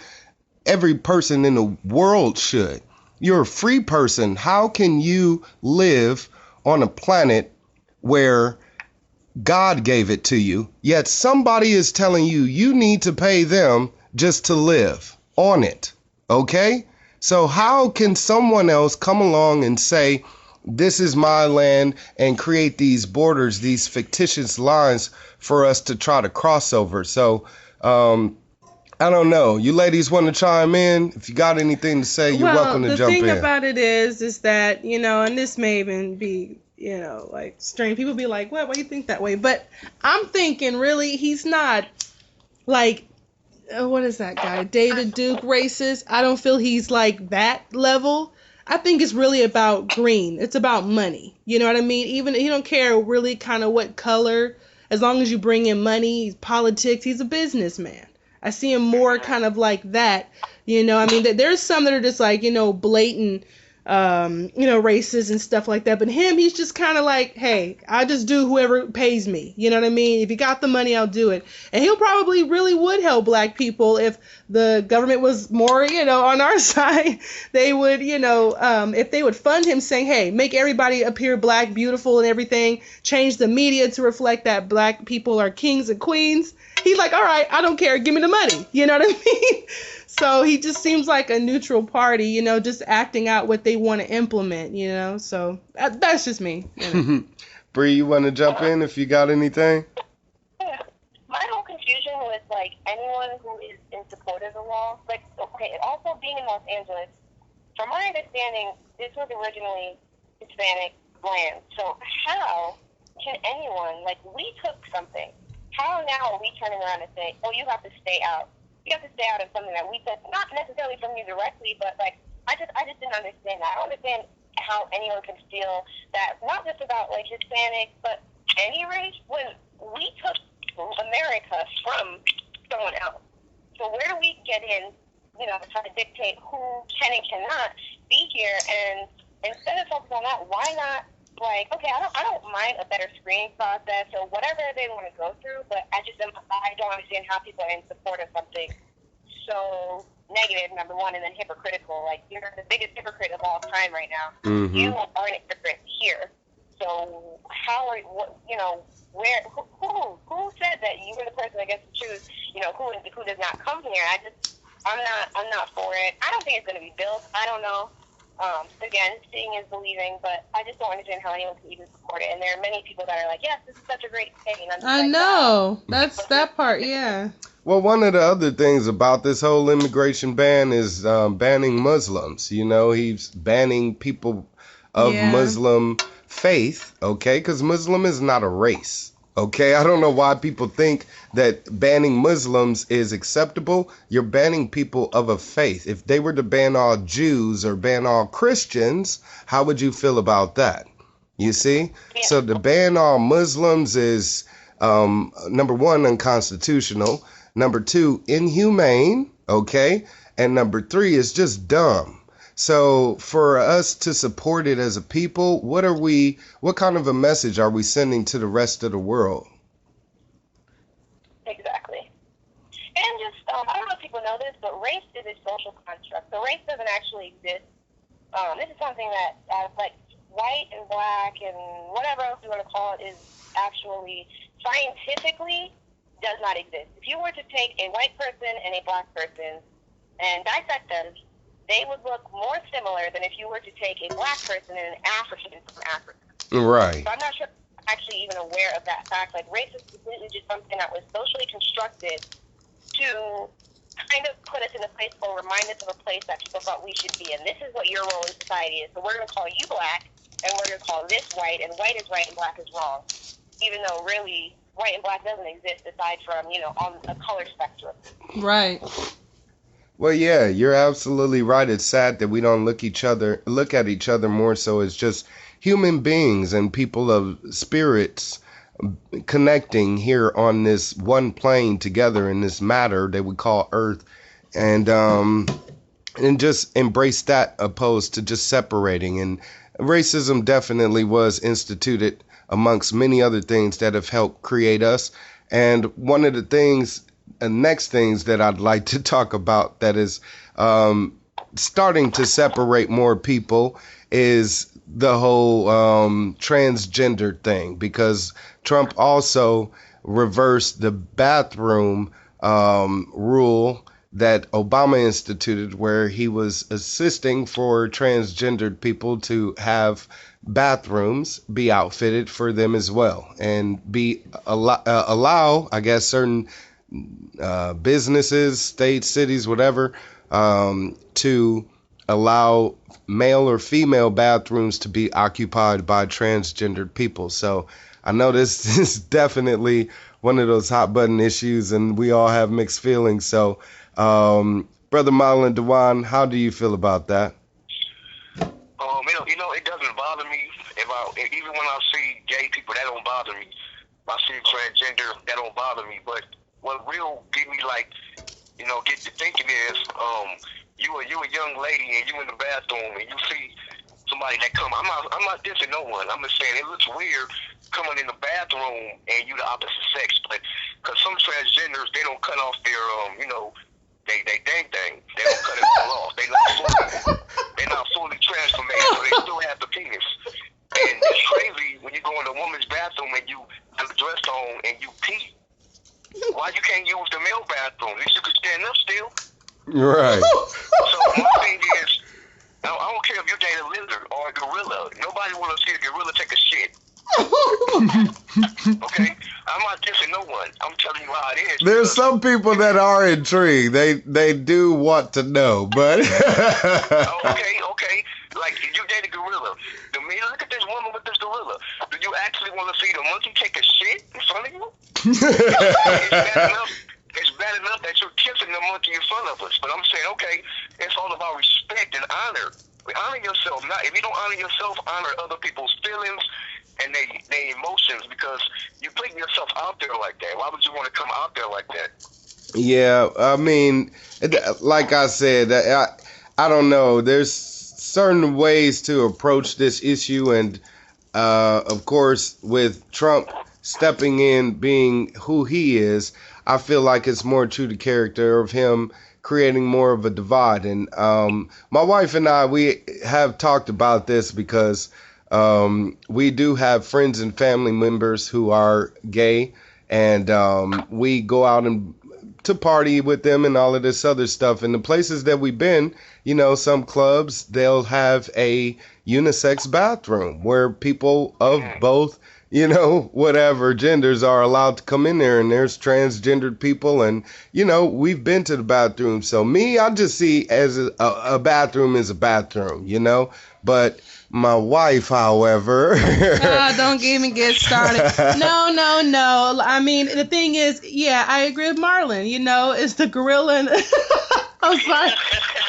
in the world should. You're a free person. How can you live on a planet where God gave it to you, yet somebody is telling you you need to pay them just to live on it? Okay? So how can someone else come along and say, this is my land, and create these borders, these fictitious lines for us to try to cross over? So, I don't know. You ladies want to chime in? If you got anything to say, you're welcome to jump in. The thing about it is that, you know, and this may even be, you know, like strange. People be like, what? Why do you think that way? But I'm thinking, really, he's not like, what is that guy? David Duke racist. I don't feel he's like that level. I think it's really about green. It's about money. You know what I mean? Even he don't care really kind of what color, as long as you bring in money, politics. He's a businessman. I see him more kind of like that. You know, I mean, there's some that are just like, you know, blatant, you know, racist and stuff like that. But him, he's just kind of like, hey, I just do whoever pays me. You know what I mean? If you got the money, I'll do it. And he'll probably really would help black people if the government was more, you know, on our side. They would, you know, if they would fund him saying, hey, make everybody appear black, beautiful and everything, change the media to reflect that black people are kings and queens. He's like, all right, I don't care. Give me the money. You know what I mean? So he just seems like a neutral party, you know, just acting out what they want to implement, you know. So that's just me. You know. Brie, you want to jump in if you got anything? Yeah. My whole confusion with, like, anyone who is in support of the wall, like, okay, also being in Los Angeles, from my understanding, this was originally Hispanic land. So how can anyone, like, we took something. How now are we turning around and saying, oh, you have to stay out? You have to stay out of something that we took, not necessarily from you directly, but, like, I just didn't understand that. I don't understand how anyone can feel that, not just about, like, Hispanics, but any race, when we took America from someone else. So where do we get in, you know, to try to dictate who can and cannot be here? And instead of focusing on that, why not, like, okay, I don't mind a better screening process or whatever they want to go through, but I don't understand how people are in support of something so negative, number one, and then hypocritical. Like, you're the biggest hypocrite of all time right now. Mm-hmm. You are an hypocrite here. So how are who said that you were the person that gets to choose, who does not come here? I'm not for it. I don't think it's going to be built. I don't know. Again, seeing is believing, but I just don't understand how anyone can even support it. And there are many people that are like, yes, this is such a great thing. And I know. That's that part, yeah. Well, one of the other things about this whole immigration ban is banning Muslims. He's banning people of Muslim faith, okay? Because Muslim is not a race. Okay, I don't know why people think that banning Muslims is acceptable. You're banning people of a faith. If they were to ban all Jews or ban all Christians, how would you feel about that? You see? Yeah. So to ban all Muslims is, number one, unconstitutional. Number two, inhumane. Okay? And number three is just dumb. So for us to support it as a people, what kind of a message are we sending to the rest of the world? Exactly. And just, I don't know if people know this, but race is a social construct. So race doesn't actually exist. This is something that, like, white and black and whatever else you want to call it is actually scientifically does not exist. If you were to take a white person and a black person and dissect them, they would look more similar than if you were to take a black person and an African from Africa. Right. So I'm not sure if I'm actually even aware of that fact. Like, race is completely just something that was socially constructed to kind of put us in a place or remind us of a place that people thought we should be in. This is what your role in society is. So we're going to call you black, and we're going to call this white, and white is right and black is wrong. Even though really white and black doesn't exist aside from, on a color spectrum. Right. Well, yeah, you're absolutely right. It's sad that we don't look at each other more so as just human beings and people of spirits connecting here on this one plane together in this matter that we call Earth, and just embrace that opposed to just separating. And racism definitely was instituted amongst many other things that have helped create us. And one of the next things that I'd like to talk about that is starting to separate more people is the whole transgender thing, because Trump also reversed the bathroom rule that Obama instituted, where he was assisting for transgendered people to have bathrooms be outfitted for them as well, and allow, I guess, certain businesses, states, cities, whatever, to allow male or female bathrooms to be occupied by transgendered people. So I know this is definitely one of those hot button issues, and we all have mixed feelings. So, Brother Marlin Dujuan, how do you feel about that? It doesn't bother me even when I see gay people, that don't bother me. If I see transgender, that don't bother me. But what will get me get to thinking is, you a young lady and you in the bathroom and you see somebody that come. I'm not dissing no one. I'm just saying it looks weird coming in the bathroom and you the opposite sex. But because some transgenders, they don't cut off their they dang. They don't cut it all off. They're not fully transformed, so they still have the penis. And it's crazy when you go in a woman's bathroom and you have a dress on and you pee. Why you can't use the male bathroom? At least you could stand up still. Right. So my thing is, I don't care if you date a lizard or a gorilla. Nobody want to see a gorilla take a shit. Okay? I'm not dissing no one. I'm telling you how it is. There's some people that are intrigued. They do want to know, but okay. Like, you date a gorilla. Look at this woman with this gorilla. Do you actually want to see the monkey take a shit in front of you? It's bad enough that you're kissing the monkey in front of us. But I'm saying, okay, it's all about respect and honor. Honor yourself. If you don't honor yourself, honor other people's feelings and their emotions, because you're putting yourself out there like that. Why would you want to come out there like that? Yeah, I mean, like I said, I don't know. There's certain ways to approach this issue, and of course, with Trump stepping in, being who he is, I feel like it's more true to character of him creating more of a divide. And my wife and I, we have talked about this because We do have friends and family members who are gay, and we go out and to party with them and all of this other stuff. And the places that we've been, you know, some clubs, they'll have a unisex bathroom where people of both, you know, whatever genders are allowed to come in there, and there's transgendered people, and, you know, we've been to the bathroom. So me, I just see as a bathroom is a bathroom, you know, but my wife, however. Don't even get started. No. I mean, the thing is, yeah, I agree with Marlin. You know, it's the gorilla. And I'm sorry.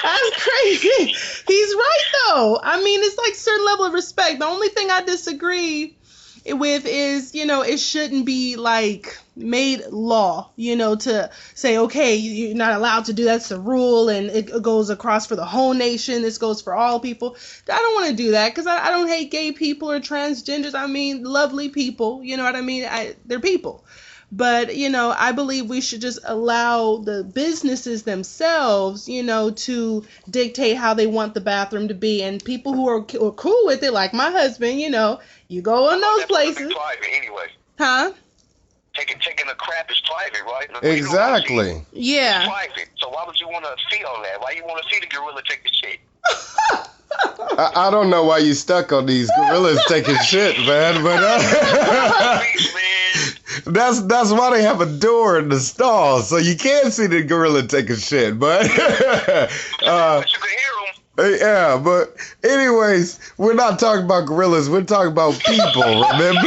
That's crazy. He's right, though. I mean, it's like a certain level of respect. The only thing I disagree with is, you know, it shouldn't be like made law, you know, to say, okay, you're not allowed to do that's the rule, and it goes across for the whole nation. This goes for all people. I don't want to do that, because I don't hate gay people or transgenders. I mean, lovely people, you know what I mean? They're people. But, you know, I believe we should just allow the businesses themselves, you know, to dictate how they want the bathroom to be. And people who are cool with it, like my husband, you know, you go in those places. Private anyway. Huh? Taking a crap is private, right? Exactly. Yeah. It's private. So why would you want to see all that? Why you want to see the gorilla take the shit? I don't know why you stuck on these gorillas taking shit, man, but that's why they have a door in the stall, so you can't see the gorilla taking shit, but but you can hear them. yeah, but anyways, we're not talking about gorillas, we're talking about people, remember?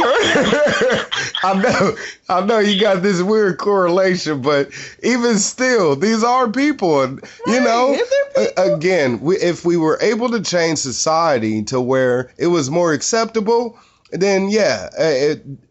I know you got this weird correlation, but even still, these are people, and you know, again, if we were able to change society to where it was more acceptable, then yeah,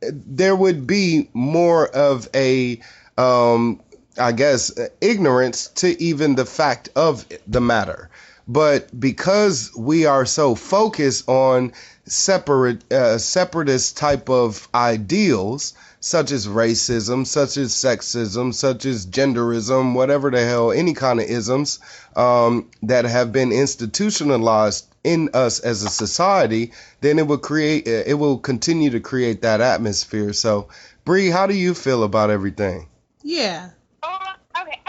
there would be more of a, I guess, ignorance to even the fact of the matter. But because we are so focused on separatist type of ideals, such as racism, such as sexism, such as genderism, whatever the hell, any kind of isms that have been institutionalized in us as a society, then it will continue to create that atmosphere. So, Brie, how do you feel about everything? Yeah. Okay,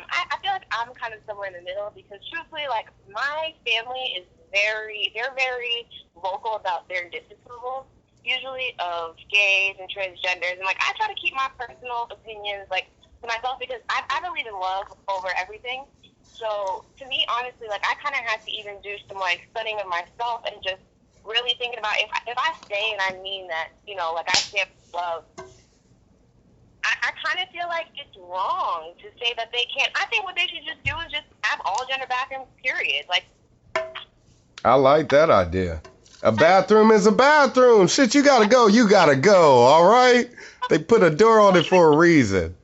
I feel like I'm kind of somewhere in the middle, because truthfully, like, my family is they're very vocal about their disapproval, usually, of gays and transgenders, and like, I try to keep my personal opinions like to myself, because I believe in love over everything. So to me, honestly, like, I kind of had to even do some like studying of myself and just really thinking about if I say and I mean that, you know, like, I stand for love. I kind of feel like it's wrong to say that they can't. I think what they should just do is just have all gender bathrooms, period. Like, I like that idea. A bathroom is a bathroom. Shit, you gotta go, all right? They put a door on it for a reason.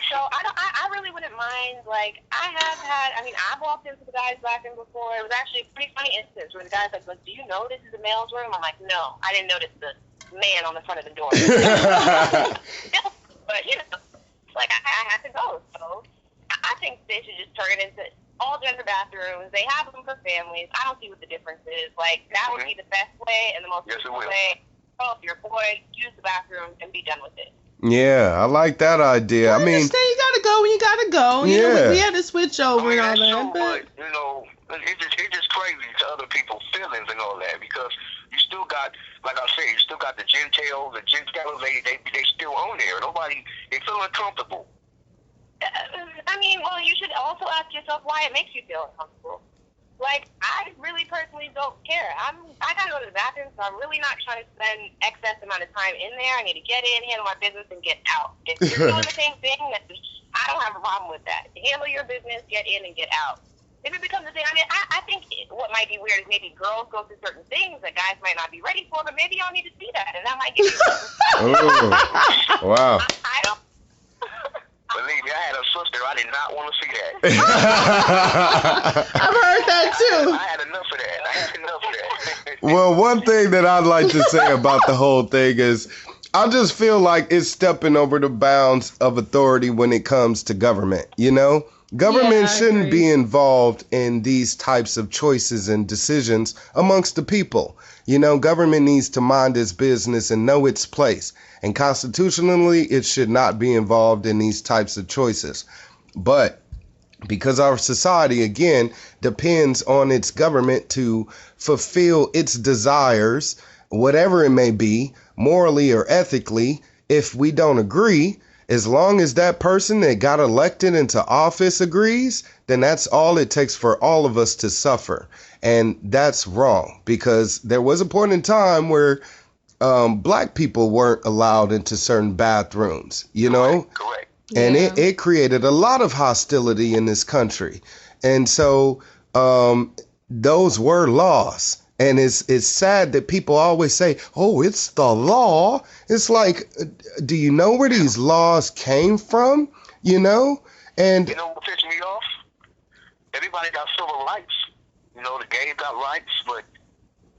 So I really wouldn't mind, like, I've walked into the guy's bathroom before. It was actually a pretty funny instance where the guy's like, do you know this is a male's room? I'm like, no, I didn't notice the man on the front of the door. But, you know, like, I have to go. So I think they should just turn it into all gender bathrooms. They have them for families. I don't see what the difference is. Like, that would be the best way and the most useful way. Oh, if you're a boy, use the bathroom and be done with it. Yeah, I like that idea. Well, I mean, you gotta go when you gotta go. You know, we had to switch over and all that. But, you know, it's just crazy to other people's feelings and all that, because you still got, like I said, you still got the Gentiles, they still on there. They feel uncomfortable. I mean, well, you should also ask yourself why it makes you feel uncomfortable. Like, I really personally don't care. I gotta go to the bathroom, so I'm really not trying to spend excess amount of time in there. I need to get in, handle my business, and get out. If you're doing the same thing, I don't have a problem with that. Handle your business, get in, and get out. If it becomes a thing, I mean, I think what might be weird is maybe girls go through certain things that guys might not be ready for, but maybe y'all need to see that, and that might give you oh, wow. I don't. Believe me, I had a sister. I did not want to see that. I've heard that too. I had enough of that. Well, one thing that I'd like to say about the whole thing is I just feel like it's stepping over the bounds of authority when it comes to government, you know? Government Yeah, I shouldn't agree. be involved in these types of choices and decisions amongst the people. You know, government needs to mind its business and know its place. And constitutionally, it should not be involved in these types of choices. But because our society, again, depends on its government to fulfill its desires, whatever it may be, morally or ethically, if we don't agree, as long as that person that got elected into office agrees, then that's all it takes for all of us to suffer. And that's wrong, because there was a point in time where black people weren't allowed into certain bathrooms, you know? Correct. And Yeah. it created a lot of hostility in this country. And so those were laws. And it's sad that people always say, oh, it's the law. It's like, do you know where these laws came from? You know? And You know what pissed me off? Everybody got civil rights. You know, the gays got rights, but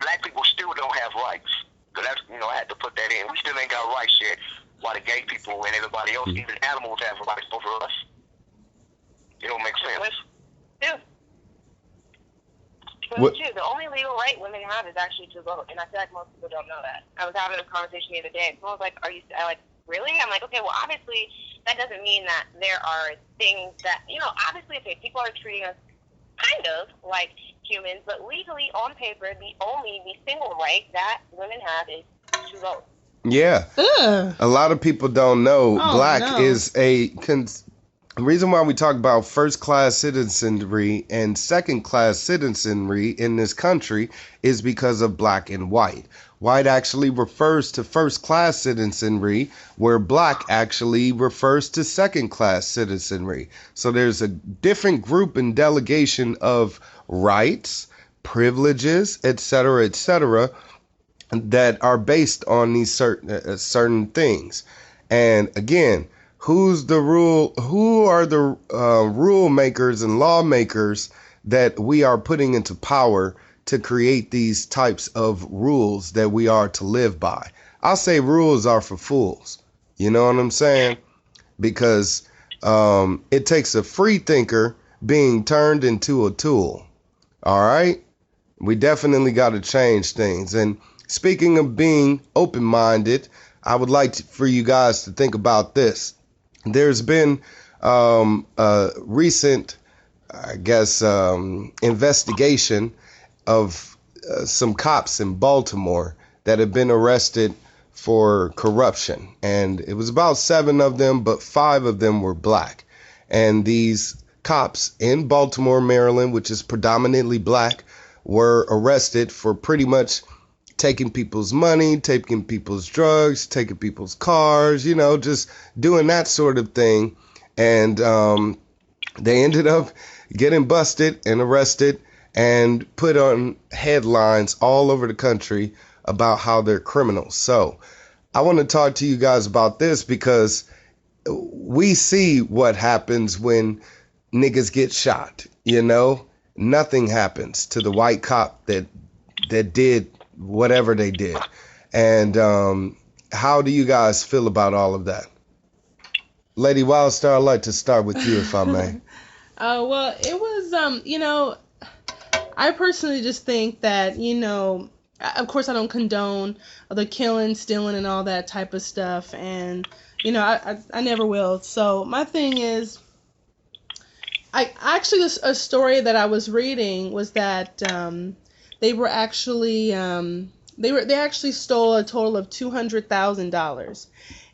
black people still don't have rights. So that's, you know, I had to put that in. We still ain't got rights yet. While the gay people and everybody else, even animals, have rights over us. It don't make sense. Yeah. But What- too, the only legal right women have is actually to vote, and I feel like most people don't know that. I was having a conversation the other day, and someone was like, I like, really? I'm like, okay, well, obviously, that doesn't mean that there are things that, you know, obviously, okay, people are treating us kind of like humans, but legally, on paper, the single right that women have is to vote. yeah, Ugh. a lot of people don't know Oh, black no. is a the reason why we talk about first class citizenry and second class citizenry in this country is because of black and white. White actually refers to first class citizenry, where black actually refers to second class citizenry. So there's a different group and delegation of rights, privileges, etc., that are based on these certain things. And again, who are the rule makers and lawmakers that we are putting into power to create these types of rules that we are to live by? I'll say rules are for fools. You know what I'm saying? Because it takes a free thinker being turned into a tool. All right? We definitely got to change things. And speaking of being open-minded, I would like for you guys to think about this. There's been a recent, I guess, investigation of some cops in Baltimore that have been arrested for corruption. And it was about 7 of them, but 5 of them were black. And these cops in Baltimore, Maryland, which is predominantly black, were arrested for pretty much taking people's money, taking people's drugs, taking people's cars, you know, just doing that sort of thing. And they ended up getting busted and arrested and put on headlines all over the country about how they're criminals. So I want to talk to you guys about this because we see what happens when niggas get shot, you know? Nothing happens to the white cop that did whatever they did. And how do you guys feel about all of that? Lady Wildstar, I'd like to start with you, if I may. Well, it was, you know, I personally just think that, you know, of course I don't condone the killing, stealing, and all that type of stuff. And, you know, I never will. So my thing is, a story that I was reading was that they were actually they actually stole a total of $200,000,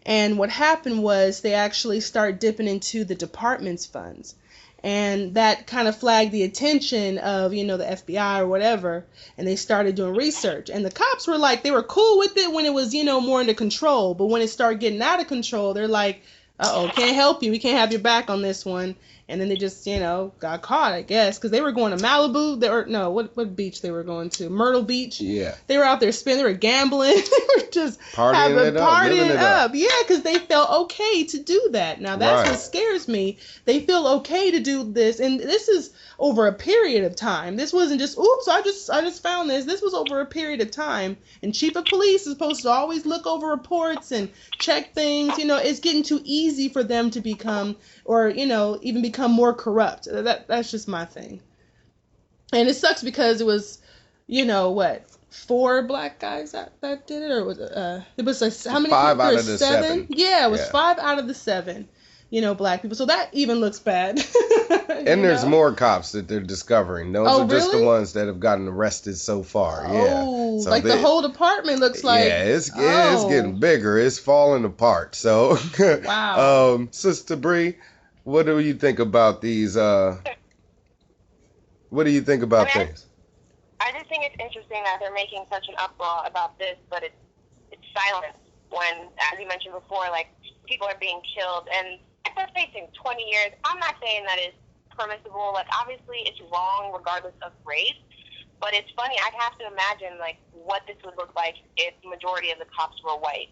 and what happened was they actually start dipping into the department's funds, and that kind of flagged the attention of, you know, the FBI or whatever, and they started doing research, and the cops were like, they were cool with it when it was, you know, more under control, but when it started getting out of control, they're like, uh-oh, can't help you, we can't have your back on this one. And then they just, you know, got caught, I guess, because they were going to Malibu. What beach they were going to? Myrtle Beach. Yeah. They were out there spending, they were gambling, they were just Partying partying it up. up. Yeah, because they felt okay to do that. Now that's what scares me. They feel okay to do this, and this is over a period of time. This wasn't just, oops, I just found this. This was over a period of time. And chief of police is supposed to always look over reports and check things. You know, it's getting too easy for them to become, or, you know, even become become more corrupt. That's just my thing. And it sucks because it was, you know, what, 4 black guys that did it, or was it was like how many? 5 out of the 7. Yeah, it was 5 out of the 7. You know, black people. So that even looks bad. And there's more cops that they're discovering. Those are just the ones that have gotten arrested so far. Oh, yeah. So like the whole department looks like. Yeah, it's getting bigger. It's falling apart. So, wow. Sister Brie, what do you think about these? What do you think about things? I just think it's interesting that they're making such an uproar about this, but it's silent when, as you mentioned before, like people are being killed and if they're facing 20 years. I'm not saying that is permissible. Like obviously it's wrong regardless of race, but it's funny. I'd have to imagine like what this would look like if the majority of the cops were white.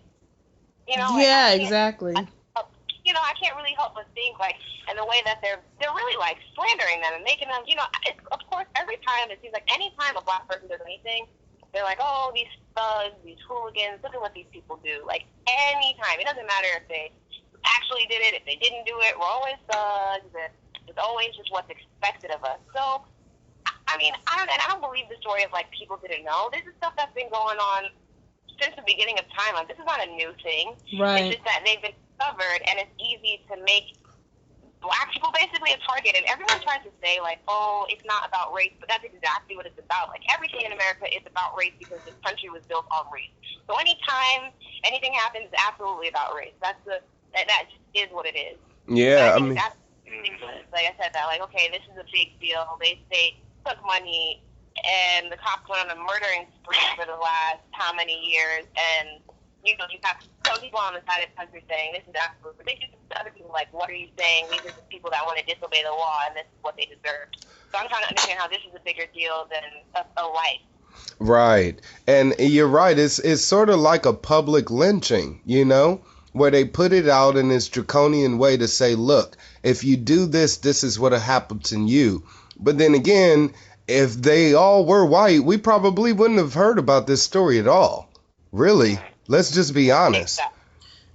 You know? Yeah, exactly. You know, I can't really help but think like, and the way that they're really like slandering them and making them, you know, it's, of course, every time it seems like any time a black person does anything, they're like, oh, these thugs, these hooligans, look at what these people do. Like anytime, it doesn't matter if they actually did it, if they didn't do it, we're always thugs. It's always just what's expected of us. So, I mean, I don't believe the story of like people didn't know. This is stuff that's been going on since the beginning of time. Like, this is not a new thing. Right. It's just that they've been discovered, and it's easy to make black people basically a target. And everyone tries to say like, oh, it's not about race, but that's exactly what it's about. Like everything in America is about race because this country was built on race. So anytime anything happens, it's absolutely about race. That just is what it is. Yeah, I mean, that's ridiculous. Like I said, that like, okay, this is a big deal. They took money, and the cops went on a murdering spree for the last how many years, and you know, you have some people on the side of the country saying this is absolutely ridiculous. Other people like, what are you saying? These are the people that want to disobey the law, and this is what they deserve. So I'm trying to understand how this is a bigger deal than a life. Right. And you're right. It's sort of like a public lynching, you know, where they put it out in this draconian way to say, look, if you do this, this is what will happen to you. But then again, if they all were white, we probably wouldn't have heard about this story at all. Really. Let's just be honest.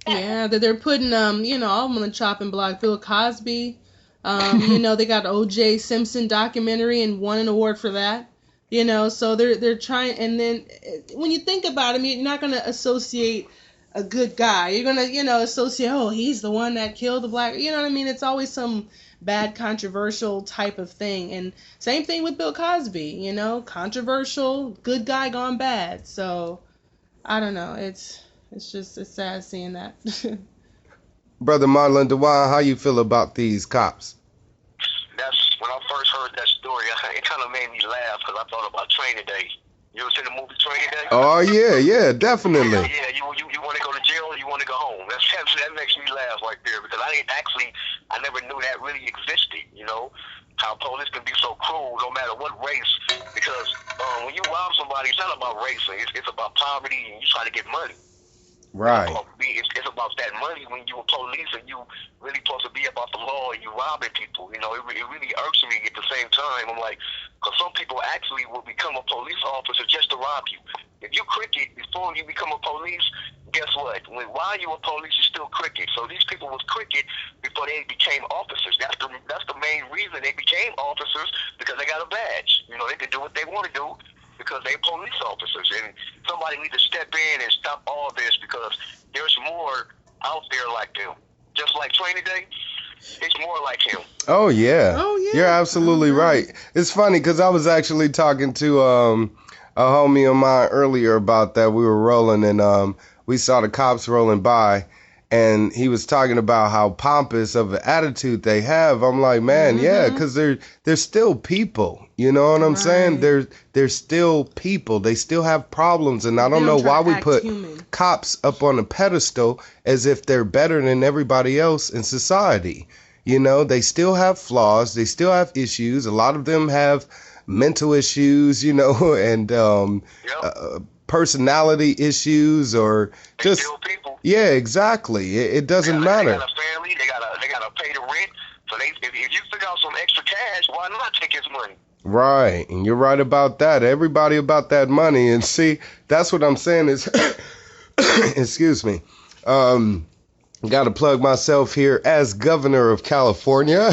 Yeah, that they're putting, you know, all on the chopping block. Bill Cosby, you know, they got O.J. Simpson documentary and won an award for that. You know, so they're trying, and then when you think about it, I mean, you're not going to associate a good guy. You're going to, you know, associate, oh, he's the one that killed the black, you know what I mean? It's always some bad, controversial type of thing. And same thing with Bill Cosby, you know, controversial, good guy gone bad. So I don't know. It's sad seeing that. Brother Marlin Dujuan, how you feel about these cops? That's when I first heard that story. It kind of made me laugh because I thought about Training Day. You ever seen the movie Training Day? Oh yeah, definitely. Yeah, you want to go to jail or you want to go home? That makes me laugh right there because I never knew that really existed. You know, how police can be so cruel no matter what race. Because when you rob somebody, it's not about race. It's about poverty and you try to get money. Right. It's about that money when you're police and you really supposed to be about the law and you robbing people. You know, it really irks me at the same time. I'm like, because some people actually will become a police officer just to rob you. If you cricket before you become a police, guess what? While you were police, you're still cricket. So these people was cricket before they became officers. That's the main reason they became officers, because they got a badge. You know, they can do what they want to do because they're police officers. And somebody needs to step in and stop all this because there's more out there like them. Just like Training Day, it's more like him. Oh, yeah. You're absolutely right. It's funny because I was actually talking to a homie of mine earlier about that. We were rolling and we saw the cops rolling by. And he was talking about how pompous of an attitude they have. I'm like, man, yeah, because they're still people. You know what I'm saying? They're still people. They still have problems. And I don't know why we put cops up on a pedestal as if they're better than everybody else in society. You know, they still have flaws. They still have issues. A lot of them have mental issues, you know, and personality issues or just still people. Yeah, exactly. It doesn't matter. They got a family. They gotta pay the rent. So if you figure out some extra cash, why not take his money? Right, and you're right about that. Everybody about that money, and see, that's what I'm saying is, excuse me. got to plug myself here as governor of California.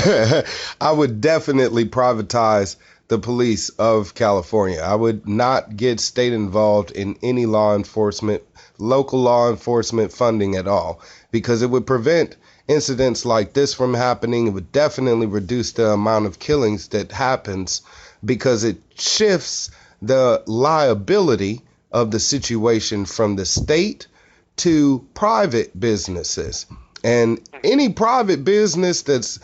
I would definitely privatize the police of California. I would not get state involved in any law enforcement, local law enforcement funding at all, because it would prevent incidents like this from happening. It would definitely reduce the amount of killings that happens, because it shifts the liability of the situation from the state to private businesses. And any private business that's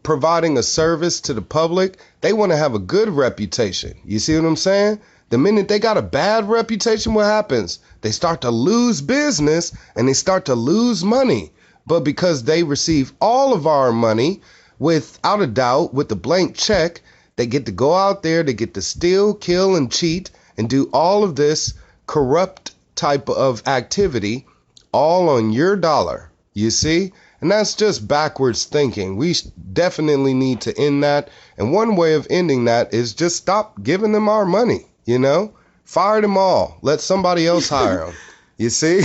providing a service to the public, they want to have a good reputation. You see what I'm saying? The minute they got a bad reputation, what happens? They start to lose business and they start to lose money. But because they receive all of our money, without a doubt, with a blank check, they get to go out there, they get to steal, kill, and cheat, and do all of this corrupt type of activity, all on your dollar, you see? And that's just backwards thinking. We definitely need to end that. And one way of ending that is just stop giving them our money, you know? Fire them all. Let somebody else hire them, you see?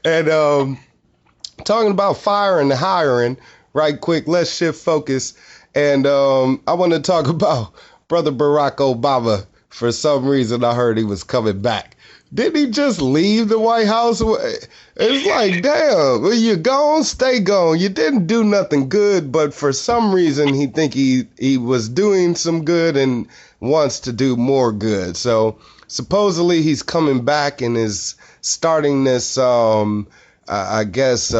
And talking about firing and hiring, right quick, let's shift focus. And I want to talk about Brother Barack Obama. For some reason, I heard he was coming back. Didn't he just leave the White House? It's like, damn, well, you gone, stay gone. You didn't do nothing good, but for some reason he think he was doing some good and wants to do more good. So supposedly he's coming back and is starting this, I guess,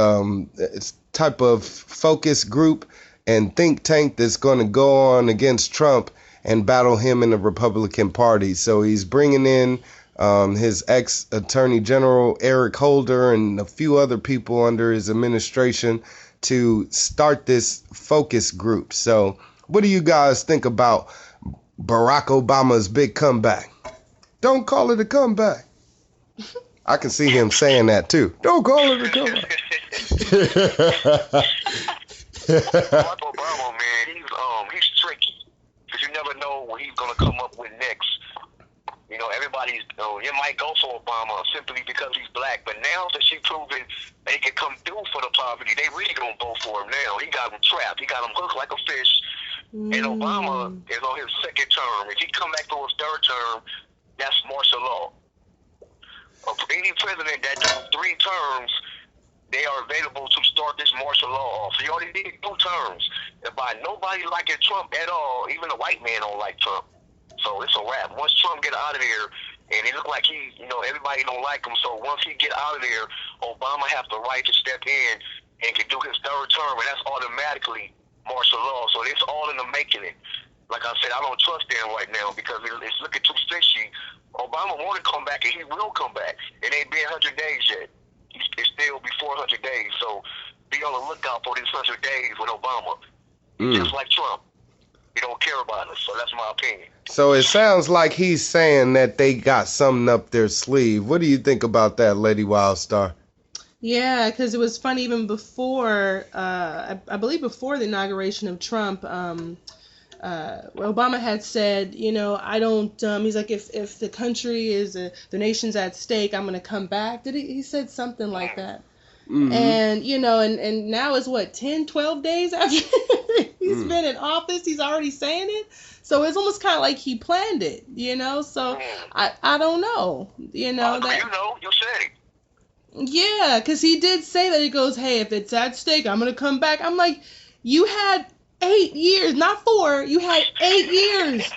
type of focus group and think tank that's going to go on against Trump and battle him in the Republican Party. So he's bringing in his ex-attorney general, Eric Holder, and a few other people under his administration to start this focus group. So what do you guys think about Barack Obama's big comeback? Don't call it a comeback. I can see him saying that too. Don't call it a comeback. Barack Obama, man, he's tricky, because you never know what he's gonna come up with next. You know, everybody's, you might go for Obama simply because he's black, but now that she's proven they can come through for the poverty, they really gonna vote for him now. He got him trapped. He got him hooked like a fish. And Obama is on his second term. If he come back for his third term, that's martial law. Any president that does 3 terms, they are available to start this martial law off. So he already did 2 terms. And by nobody liking Trump at all, even a white man don't like Trump. So it's a wrap. Once Trump get out of there, and it look like everybody don't like him, so once he get out of there, Obama have the right to step in and can do his third term, and that's automatically martial law. So it's all in the making it. Like I said, I don't trust them right now because it's looking too fishy. Obama want to come back, and he will come back. It ain't been 100 days yet. It's still before 100 days, so be on the lookout for these 100 days with Obama. Just like Trump. He don't care about us, so that's my opinion. So it sounds like he's saying that they got something up their sleeve. What do you think about that, Lady Wildstar? Yeah, because it was funny even before, I believe before the inauguration of Trump, Obama had said, I don't, he's like, if the country is, the nation's at stake, I'm going to come back. He said something like that. Mm-hmm. And, and now it's what, 10, 12 days after he's been in office, he's already saying it. So it's almost kind of like he planned it, so I don't know, you said it. Yeah, because he did say that. He goes, hey, if it's at stake, I'm going to come back. I'm like, you had 8 years, not 4. You had 8 years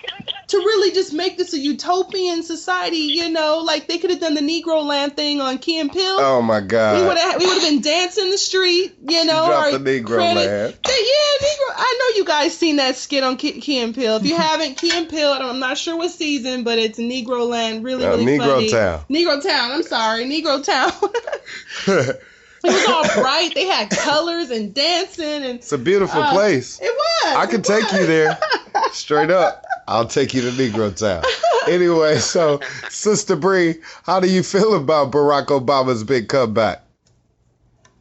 to really just make this a utopian society, like they could have done the Negro Land thing on Key and Peele. Oh my God. We would have been dancing the street, Drop the Negro Land. Yeah, Negro. I know you guys seen that skit on Key and Peele. If you haven't, Key and Peele, I'm not sure what season, but it's Negro Land, really Negro funny. Town. Negro Town. I'm sorry, Negro Town. It was all bright. They had colors and dancing, and it's a beautiful place. It was. I could take you there, straight up. I'll take you to Negro Town. Anyway, so Sister Brie, how do you feel about Barack Obama's big comeback?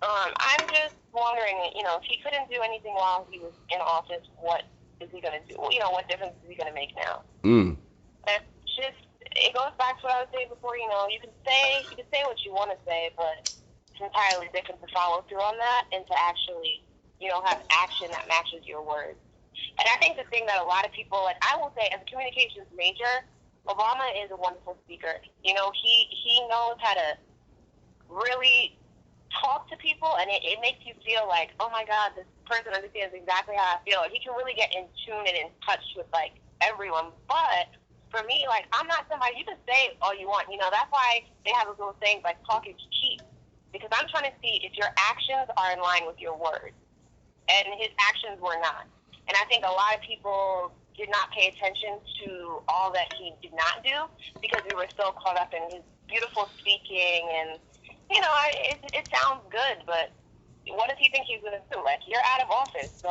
I'm just wondering, if he couldn't do anything while he was in office, what is he going to do? What difference is he going to make now? That's just, it goes back to what I was saying before. You can say what you want to say, but it's entirely different to follow through on that and to actually, have action that matches your words. And I think the thing that a lot of people, like I will say, as a communications major, Obama is a wonderful speaker. He knows how to really talk to people, and it makes you feel like, oh my God, this person understands exactly how I feel. And he can really get in tune and in touch with like everyone. But for me, like, I'm not somebody, you can say all you want. That's why they have those little things like talk is cheap, because I'm trying to see if your actions are in line with your words. And his actions were not. And I think a lot of people did not pay attention to all that he did not do because we were so caught up in his beautiful speaking. And, it sounds good, but what does he think he's going to do? Like, you're out of office, so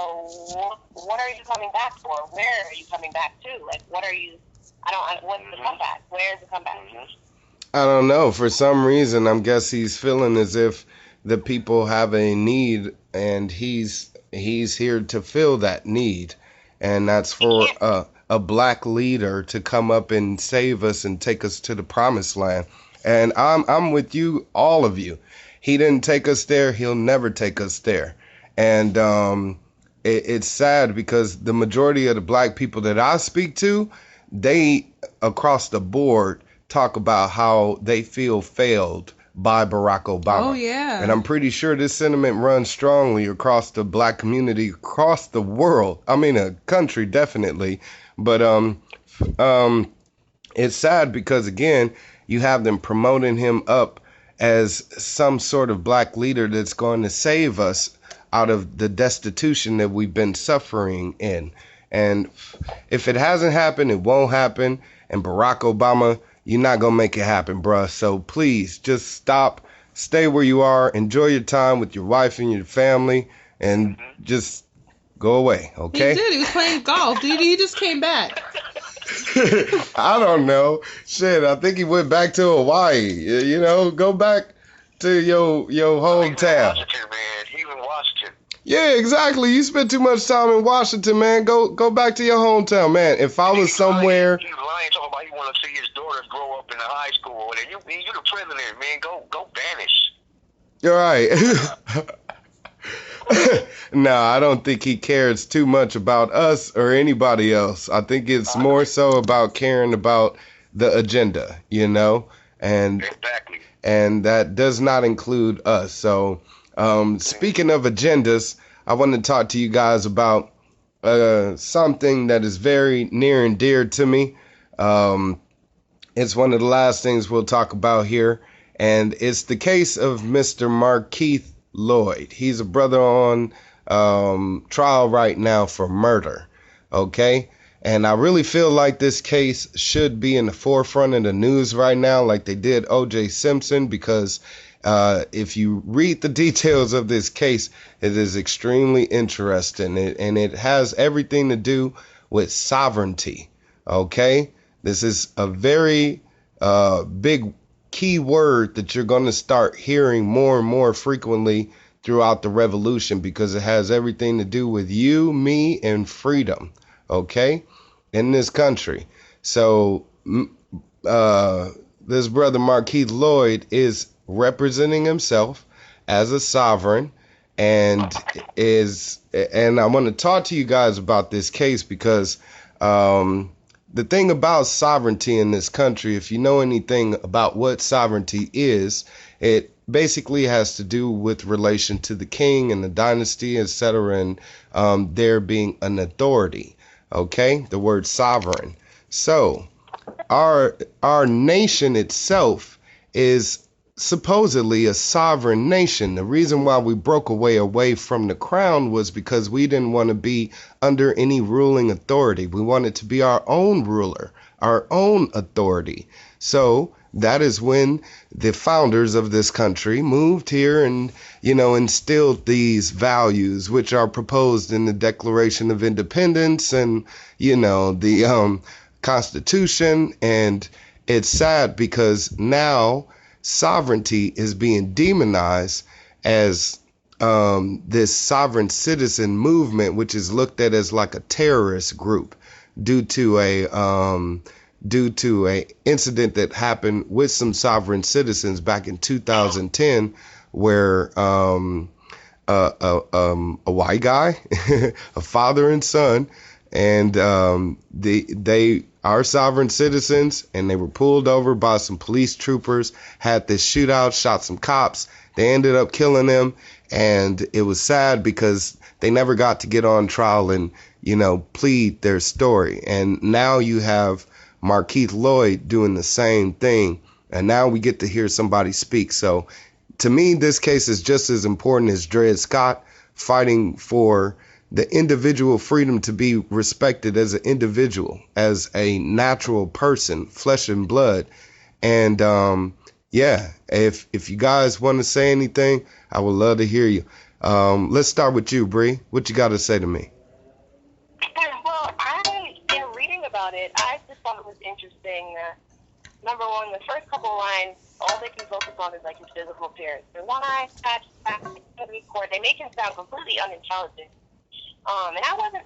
what are you coming back for? Where are you coming back to? Like, what's the comeback? Where's the comeback? I don't know. For some reason, I guess he's feeling as if the people have a need, and he's here to fill that need, and that's for a black leader to come up and save us and take us to the promised land. And I'm with you, all of you. He didn't take us there. He'll never take us there. And it's sad because the majority of the black people that I speak to, they across the board talk about how they feel failed by Barack Obama. Oh, yeah. And I'm pretty sure this sentiment runs strongly across the black community, across the world. I mean, a country, definitely. But it's sad because, again, you have them promoting him up as some sort of black leader that's going to save us out of the destitution that we've been suffering in. And if it hasn't happened, it won't happen. And Barack Obama, you're not going to make it happen, bruh. So please just stop, stay where you are, enjoy your time with your wife and your family, and just go away, okay? He did. He was playing golf. He just came back. I don't know. Shit, I think he went back to Hawaii. Go back to your hometown. Washington, man. He was in Washington. Yeah, exactly. You spent too much time in Washington, man. Go back to your hometown, man. If I was somewhere... He was lying, talking about he want to see his daughters grow up in the high school. And you the president, man. Go vanish. You're right. No, I don't think he cares too much about us or anybody else. I think it's more so about caring about the agenda, and exactly. And that does not include us. So, speaking of agendas, I want to talk to you guys about something that is very near and dear to me. It's one of the last things we'll talk about here, and it's the case of Mr. Markeith Lloyd. He's a brother on trial right now for murder, okay? And I really feel like this case should be in the forefront of the news right now, like they did O.J. Simpson, because if you read the details of this case, it is extremely interesting, and it has everything to do with sovereignty, okay? This is a very big key word that you're going to start hearing more and more frequently throughout the revolution, because it has everything to do with you, me, and freedom, okay, in this country. So this brother Markeith Lloyd is representing himself as a sovereign, and I want to talk to you guys about this case because the thing about sovereignty in this country, if you know anything about what sovereignty is, it basically has to do with relation to the king and the dynasty, etc., and there being an authority, okay? The word sovereign. So our nation itself is supposedly a sovereign nation. The reason why we broke away from the crown was because we didn't want to be under any ruling authority. We wanted to be our own ruler, our own authority. So that is when the founders of this country moved here and, instilled these values, which are proposed in the Declaration of Independence and, the Constitution. And it's sad because now sovereignty is being demonized as this sovereign citizen movement, which is looked at as like a terrorist group due to a incident that happened with some sovereign citizens back in 2010 where a white guy, a father and son, and they are sovereign citizens, and they were pulled over by some police troopers, had this shootout, shot some cops. They ended up killing them, and it was sad because they never got to get on trial and, plead their story. And now you have Markeith Lloyd doing the same thing, and now we get to hear somebody speak. So to me, this case is just as important as Dred Scott fighting for the individual freedom to be respected as an individual, as a natural person, flesh and blood. And if you guys want to say anything, I would love to hear you. Let's start with you, Brie. What you got to say to me? Well, in reading about it, I just thought it was interesting that, number one, the first couple lines, all they can focus on is like his physical appearance. Their one eye, patch, court, they make him sound completely unintelligent. And I wasn't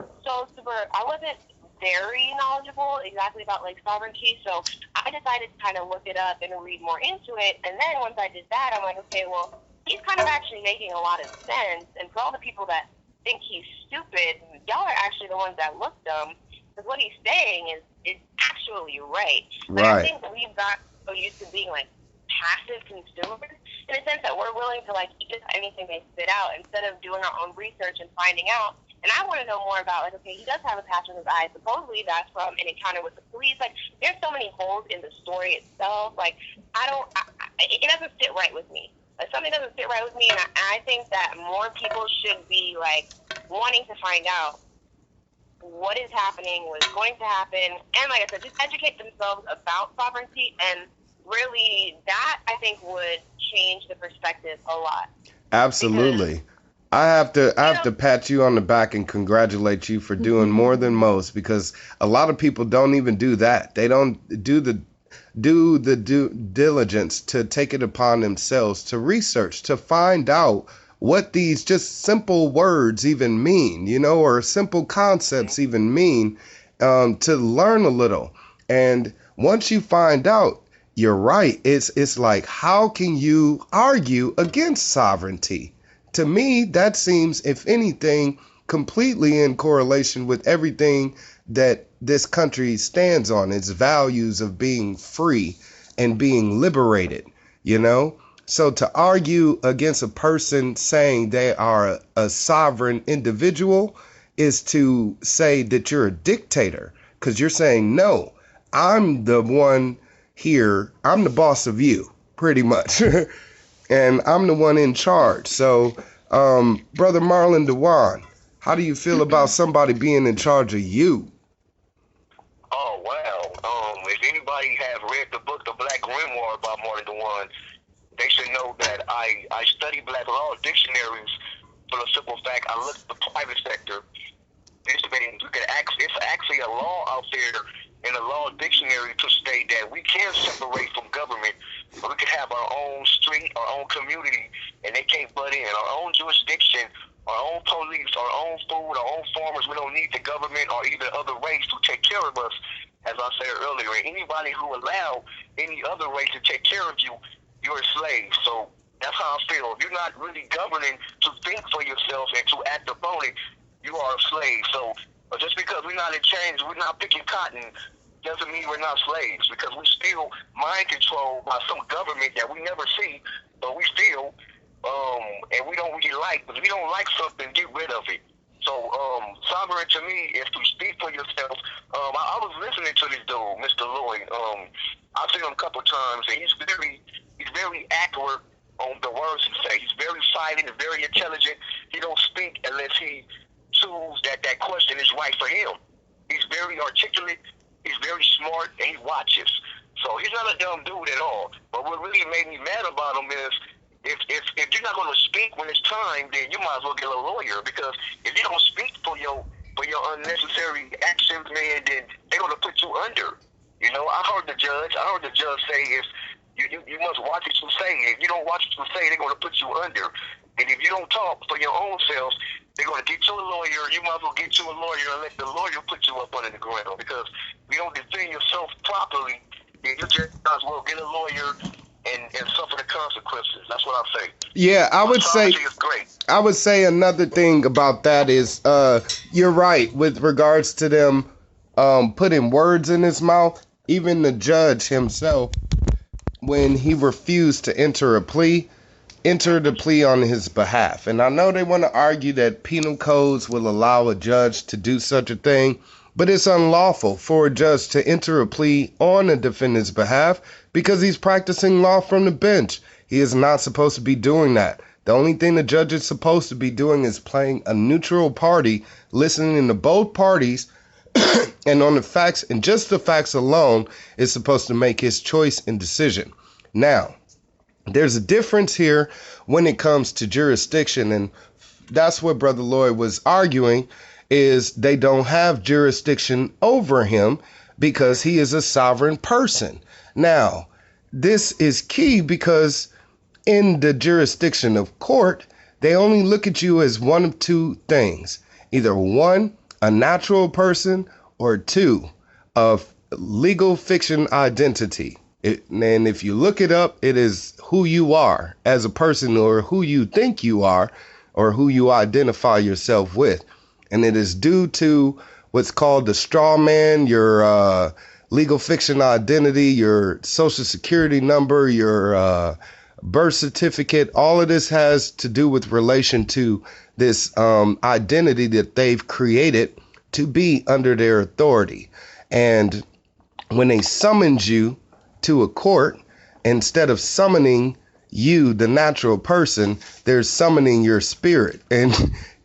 very knowledgeable exactly about like sovereignty, so I decided to kind of look it up and read more into it. And then once I did that, I'm like, okay, well, he's kind of actually making a lot of sense. And for all the people that think he's stupid, y'all are actually the ones that look dumb, because what he's saying is actually right. But I think that we've got so used to being like passive consumers in a sense that we're willing to like eat anything they spit out instead of doing our own research and finding out. And I want to know more about, like, okay, he does have a patch on his eye. Supposedly that's from an encounter with the police. Like, there's so many holes in the story itself. Like, it doesn't sit right with me. Like, something doesn't sit right with me, and I think that more people should be, like, wanting to find out what is happening, what is going to happen, and, like I said, just educate themselves about sovereignty, and really that, I think, would change the perspective a lot. Absolutely. Because I have to pat you on the back and congratulate you for doing more than most, because a lot of people don't even do that. They don't do the due diligence to take it upon themselves to research, to find out what these just simple words even mean, or simple concepts even mean, to learn a little. And once you find out, you're right. It's like, how can you argue against sovereignty? To me, that seems, if anything, completely in correlation with everything that this country stands on, its values of being free and being liberated, So to argue against a person saying they are a sovereign individual is to say that you're a dictator, because you're saying, no, I'm the one here, I'm the boss of you, pretty much. And I'm the one in charge. So, Brother Marlin Dujuan, how do you feel about somebody being in charge of you? Oh, wow. If anybody have read the book, The Black Grimoire by Marlin Dujuan, they should know that I study black law dictionaries for the simple fact I look at the private sector. It's actually a law out there in the law dictionary to state that we can separate from government, but we can have our own street, our own community, and they can't butt in. Our own jurisdiction, our own police, our own food, our own farmers. We don't need the government or even other race to take care of us, as I said earlier. And anybody who allow any other race to take care of you, you're a slave. So that's how I feel. If you're not really governing to think for yourself and to act upon it, you are a slave. So just because we're not in chains, we're not picking cotton, doesn't mean we're not slaves, because we still mind controlled by some government that we never see, but we still, and we don't really like. If we don't like something, get rid of it. So sovereign to me is to speak for yourself. I was listening to this dude, Mr. Lloyd. I've seen him a couple of times, and he's very accurate on the words he says. He's very silent and very intelligent. He don't speak unless he chooses that question is right for him. He's very articulate. He's very smart, and he watches. So he's not a dumb dude at all. But what really made me mad about him is if you're not going to speak when it's time, then you might as well get a lawyer, because if you don't speak for your unnecessary actions, man, then they're going to put you under. I heard the judge say you must watch what you say. If you don't watch what you say, they're going to put you under. And if you don't talk for your own self, they're going to get you a lawyer. You might as well get you a lawyer and let the lawyer put you up under the ground, because if you don't defend yourself properly, then you just might as well get a lawyer and and suffer the consequences. That's what I'm saying. Yeah, Sovereignty is great. I would say another thing about that is you're right with regards to them putting words in his mouth. Even the judge himself, when he refused to enter the plea on his behalf. And I know they want to argue that penal codes will allow a judge to do such a thing, but it's unlawful for a judge to enter a plea on a defendant's behalf because he's practicing law from the bench. He is not supposed to be doing that. The only thing the judge is supposed to be doing is playing a neutral party, listening to both parties, and on the facts, and just the facts alone, is supposed to make his choice and decision. Now, there's a difference here when it comes to jurisdiction, and that's what Brother Lloyd was arguing, is they don't have jurisdiction over him because he is a sovereign person. Now, this is key because in the jurisdiction of court, they only look at you as one of two things. Either one, a natural person, or two, of legal fiction identity. And if you look it up, it is who you are as a person, or who you think you are, or who you identify yourself with. And it is due to what's called the straw man, your legal fiction identity, your social security number, your birth certificate. All of this has to do with relation to this identity that they've created to be under their authority. And when they summons you to a court, instead of summoning you, the natural person, they're summoning your spirit and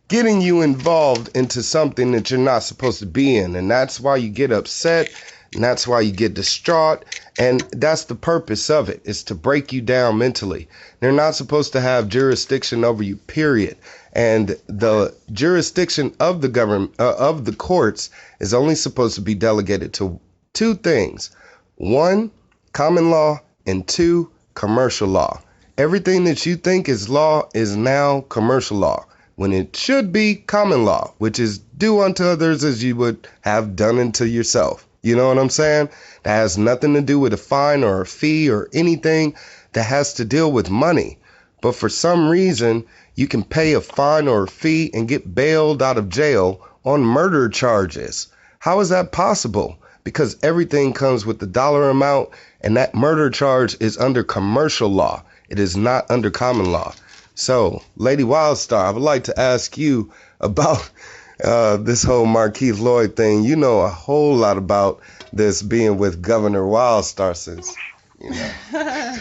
getting you involved into something that you're not supposed to be in. And that's why you get upset, and that's why you get distraught. And that's the purpose of it, is to break you down mentally. They're not supposed to have jurisdiction over you, period. And the jurisdiction of the government, of the courts, is only supposed to be delegated to two things. One, common law, and two, commercial law. Everything that you think is law is now commercial law, when it should be common law, which is do unto others as you would have done unto yourself. You know what I'm saying? That has nothing to do with a fine or a fee or anything that has to deal with money. But for some reason, you can pay a fine or a fee and get bailed out of jail on murder charges. How is that possible? Because everything comes with the dollar amount, and that murder charge is under commercial law. It is not under common law. So, Lady Wildstar, I would like to ask you about this whole Markeith Lloyd thing. You know a whole lot about this, being with Governor Wildstar since, you know.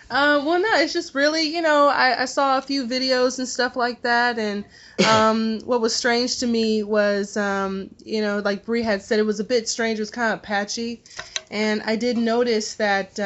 Well, no, it's just really, I saw a few videos and stuff like that. And what was strange to me was, like Brie had said, it was a bit strange. It was kind of patchy. And I did notice that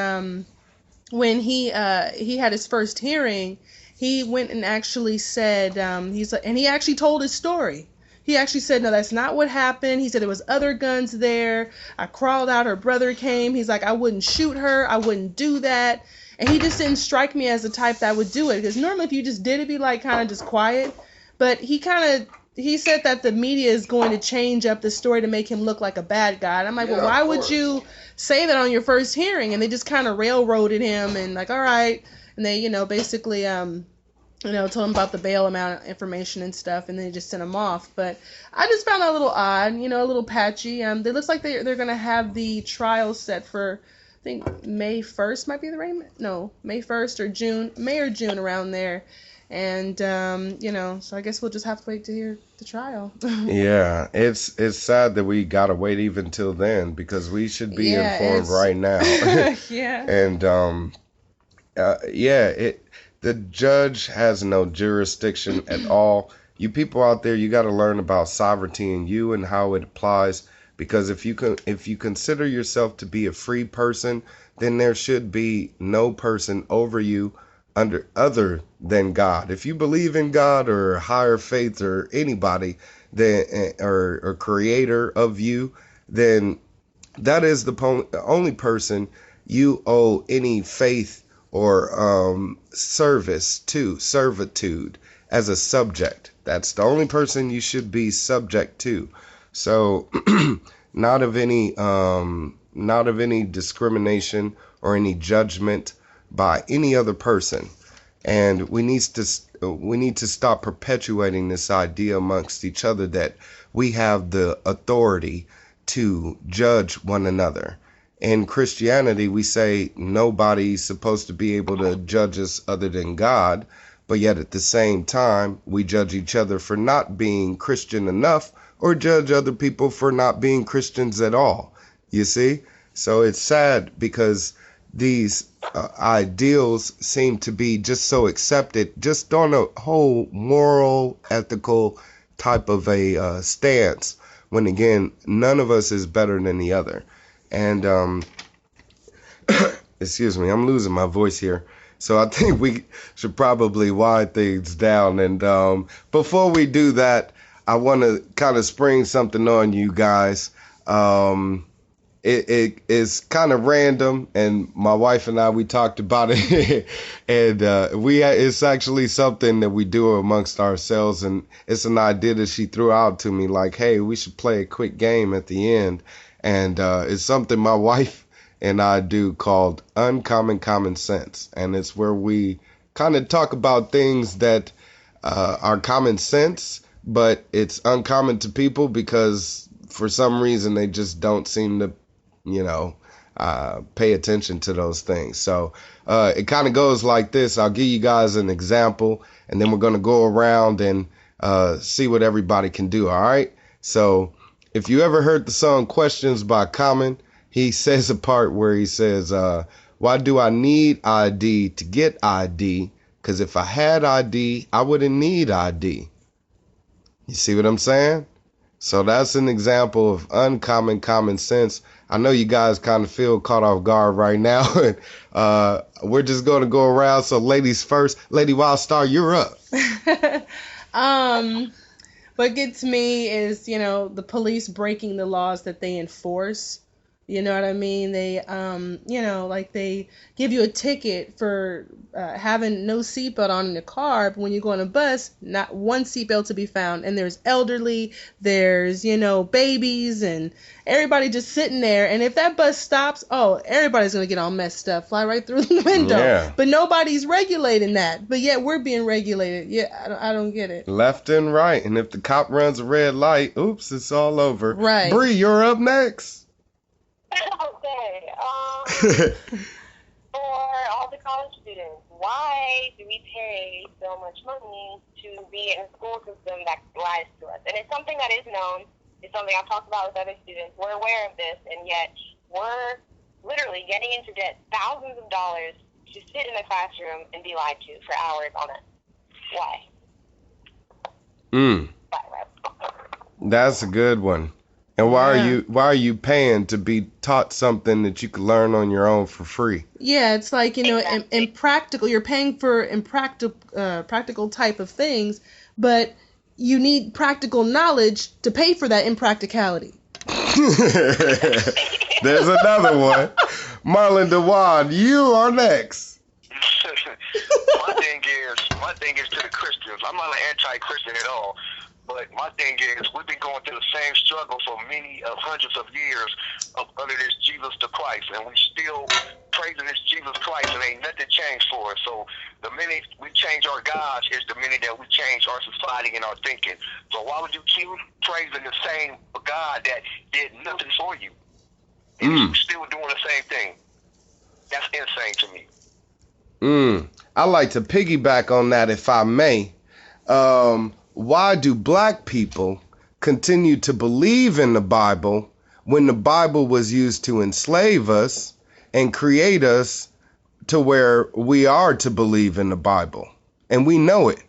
when he had his first hearing, he went and actually said, and he actually told his story. He actually said, no, that's not what happened. He said there was other guns there. I crawled out. Her brother came. He's like, I wouldn't shoot her. I wouldn't do that. And he just didn't strike me as the type that would do it. Because normally if you just did it, be like kind of just quiet. But he said that the media is going to change up the story to make him look like a bad guy. And I'm like, well, why would you say that on your first hearing? And they just kind of railroaded him and like, all right. And they, basically, told him about the bail amount information and stuff, and then they just sent him off. But I just found that a little odd, a little patchy. It looks like they're going to have the trial set for, I think, May 1st might be the arraignment. No, May 1st or June, May or June, around there. And, so I guess we'll just have to wait to hear the trial. Yeah, it's sad that we got to wait even till then, because we should be informed right now. Yeah. And, the judge has no jurisdiction at all. You people out there, you got to learn about sovereignty in you and how it applies. Because if you consider yourself to be a free person, then there should be no person over you other than God. If you believe in God or higher faith or anybody, then or creator of you, then that is the only person you owe any faith or servitude as a subject. That's the only person you should be subject to. So not of any discrimination or any judgment by any other person. And we need to stop perpetuating this idea amongst each other that we have the authority to judge one another. In Christianity, we say nobody's supposed to be able to judge us other than God, but yet at the same time, we judge each other for not being Christian enough or judge other people for not being Christians at all. You see? So it's sad because these ideals seem to be just so accepted, just on a whole moral, ethical type of a stance, when again, none of us is better than the other. And excuse me, I'm losing my voice here. So I think we should probably wind things down. And before we do that, I want to kind of spring something on you guys. It is kind of random, and my wife and I, we talked about it, and it's actually something that we do amongst ourselves, and it's an idea that she threw out to me, like, hey, we should play a quick game at the end, and it's something my wife and I do called Uncommon Common Sense, and it's where we kind of talk about things that are common sense, but it's uncommon to people because for some reason they just don't seem to pay attention to those things. So it kind of goes like this. I'll give you guys an example, and then we're going to go around and see what everybody can do. All right. So if you ever heard the song Questions by Common, he says a part where he says, why do I need ID to get ID? Because if I had ID, I wouldn't need ID. You see what I'm saying? So that's an example of uncommon common sense. I know you guys kind of feel caught off guard right now. We're just going to go around. So ladies first. Lady Wildstar, you're up. What gets me is, the police breaking the laws that they enforce. You know what I mean? They, like they give you a ticket for having no seatbelt on in the car, but when you go on a bus, not one seatbelt to be found. And there's elderly, there's, babies, and everybody just sitting there. And if that bus stops, everybody's going to get all messed up, fly right through the window. Yeah. But nobody's regulating that. But yet we're being regulated. Yeah, I don't get it. Left and right. And if the cop runs a red light, oops, it's all over. Right. Brie, you're up next. Okay. For all the college students, why do we pay so much money to be in a school system that lies to us? And it's something that is known. It's something I've talked about with other students. We're aware of this, and yet we're literally getting into debt thousands of dollars to sit in a classroom and be lied to for hours on it. Why? That's a good one. And why are you paying to be taught something that you could learn on your own for free? Yeah, it's like, in practical, you're paying for practical type of things, but you need practical knowledge to pay for that impracticality. There's another one. Marlin Dujuan, you are next. My thing is to the Christians. I'm not an anti-Christian at all. But my thing is, we've been going through the same struggle for many hundreds of years under this Jesus the Christ, and we still praising this Jesus Christ, and ain't nothing changed for us. So the minute we change our gods is the minute that we change our society and our thinking. So why would you keep praising the same God that did nothing for you? And you still doing the same thing. That's insane to me. I like to piggyback on that, if I may. Why do black people continue to believe in the Bible when the Bible was used to enslave us and create us to where we are to believe in the Bible? And we know it.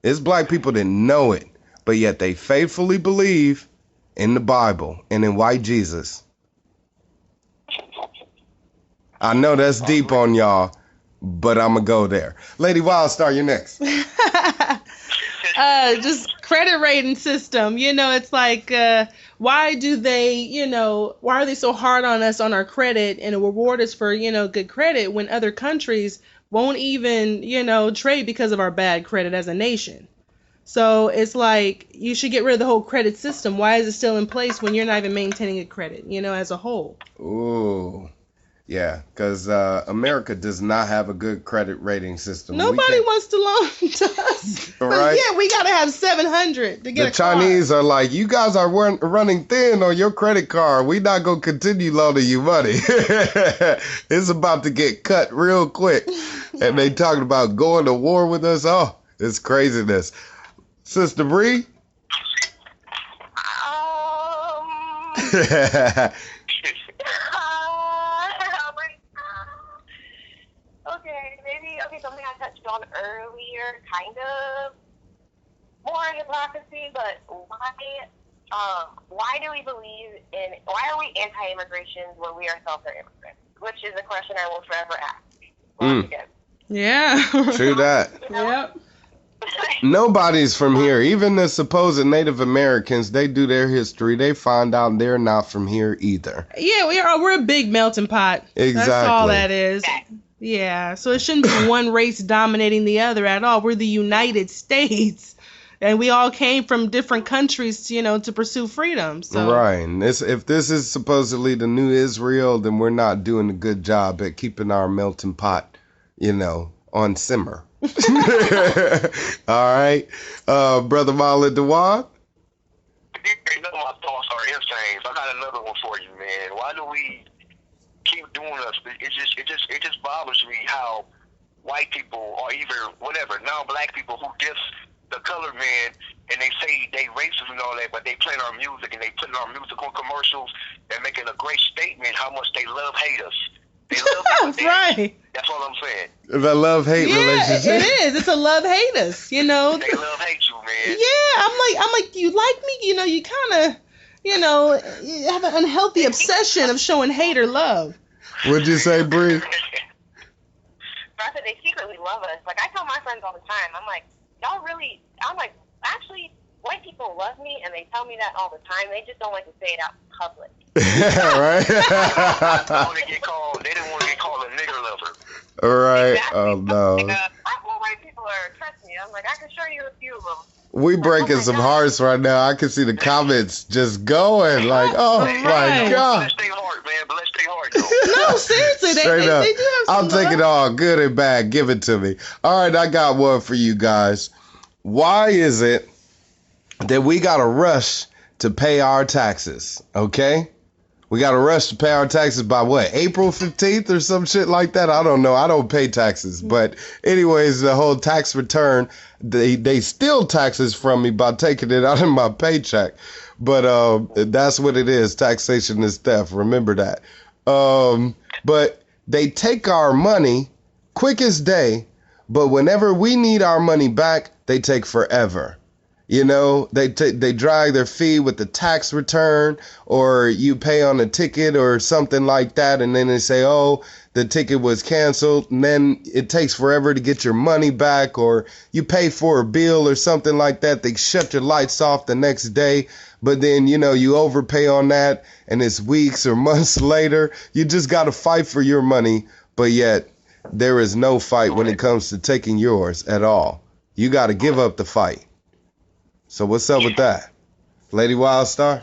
It's black people that know it, but yet they faithfully believe in the Bible and in white Jesus. I know that's deep on y'all, but I'm going to go there. Lady Wildstar, you're next. Just credit rating system. It's like, why are they so hard on us on our credit and reward us for, good credit when other countries won't even, trade because of our bad credit as a nation? So it's like, you should get rid of the whole credit system. Why is it still in place when you're not even maintaining a credit, as a whole? Ooh. Yeah, because America does not have a good credit rating system. Nobody wants to loan to us. But Right? yeah, we gotta have 700 to get The a car. Chinese are like, you guys are running thin on your credit card. We're not going to continue loaning you money. It's about to get cut real quick. And they talking about going to war with us. Oh, it's craziness. Sister Brie? Okay, something I touched on earlier, kind of more hypocrisy, but why do we believe in, why are we anti-immigration when we ourselves are immigrants? Which is a question I will forever ask. Once again. Yeah. True that. Yep. Nobody's from here. Even the supposed Native Americans, they do their history. They find out they're not from here either. Yeah, we're a big melting pot. Exactly. That's all that is. Yeah, so it shouldn't be one race dominating the other at all. We're the United States, and we all came from different countries, to pursue freedom. So. Right. And if this is supposedly the new Israel, then we're not doing a good job at keeping our melting pot, on simmer. All right. Brother Marlin Dujuan? None of my thoughts are insane. I got another one for you, man. Why do we keep doing us? It just bothers me how white people or either whatever non-black people who diss the colored man and they say they racist and all that, but they playing our music and they putting our music on commercials and making a great statement how much they hate us. They love us. Right. That's all I'm saying. The love-hate relationship. It is. It's a love-hate us, They love-hate you, man. Yeah, I'm like, you like me? You kind of, you have an unhealthy obsession of showing hate or love. What'd you say, Brie? I said they secretly love us. Like, I tell my friends all the time, I'm like, actually, white people love me, and they tell me that all the time. They just don't like to say it out in public. Right? They didn't want to get called a nigger lover. Right. Exactly. Oh, no. White people are, trust me, I'm like, I can show you a few of them. We breaking some hearts right now. I can see the comments just going like, oh, Right. my God. Bless their heart, man. Bless their heart, though. No, seriously, Straight up. they do have some I'll take it all, good and bad. Give it to me. All right, I got one for you guys. Why is it that we got to rush to pay our taxes? Okay? We got to rush to pay our taxes by what? April 15th or some shit like that? I don't know. I don't pay taxes. But anyways, the whole tax return, they steal taxes from me by taking it out of my paycheck. But that's what it is. Taxation is theft. Remember that. But they take our money quick as day. But whenever we need our money back, they take forever. They drag their fee with the tax return, or you pay on a ticket or something like that, and then they say, oh, the ticket was canceled, and then it takes forever to get your money back, or you pay for a bill or something like that. They shut your lights off the next day, but then, you overpay on that, and it's weeks or months later. You just got to fight for your money, but yet there is no fight when it comes to taking yours at all. You got to give up the fight. So what's up with that, Lady Wildstar?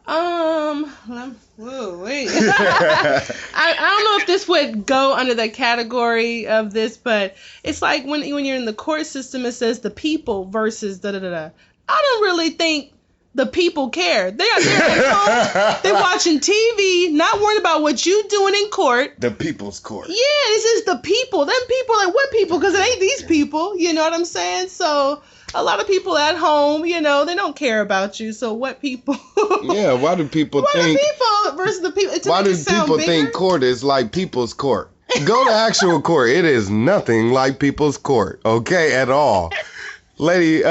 Wait. I don't know if this would go under the category of this, but it's like when you're in the court system, it says the people versus da-da-da-da. I don't really think the people care. They're at home, they're watching TV, not worried about what you doing in court. The people's court. Yeah, this is the people. Them people, like what people? Because it ain't these people. You know what I'm saying? So a lot of people at home, they don't care about you. So what people? Yeah, why do people think? The people versus the people. Why do people think court is like people's court? Go to actual court. It is nothing like people's court. Okay, at all. Lady,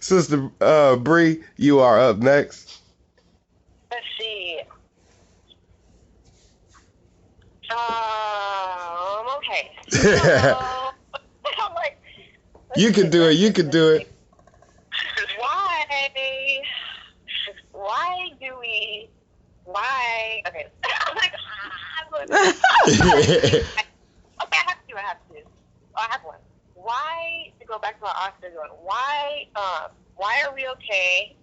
Sister Brie, you are up next. Let's see. Okay. So, I'm like, you can do it. You can do it. Why do we? Why? Okay. I'm like, okay, I have one. Why, to go back to our Oscars one, why are we okay?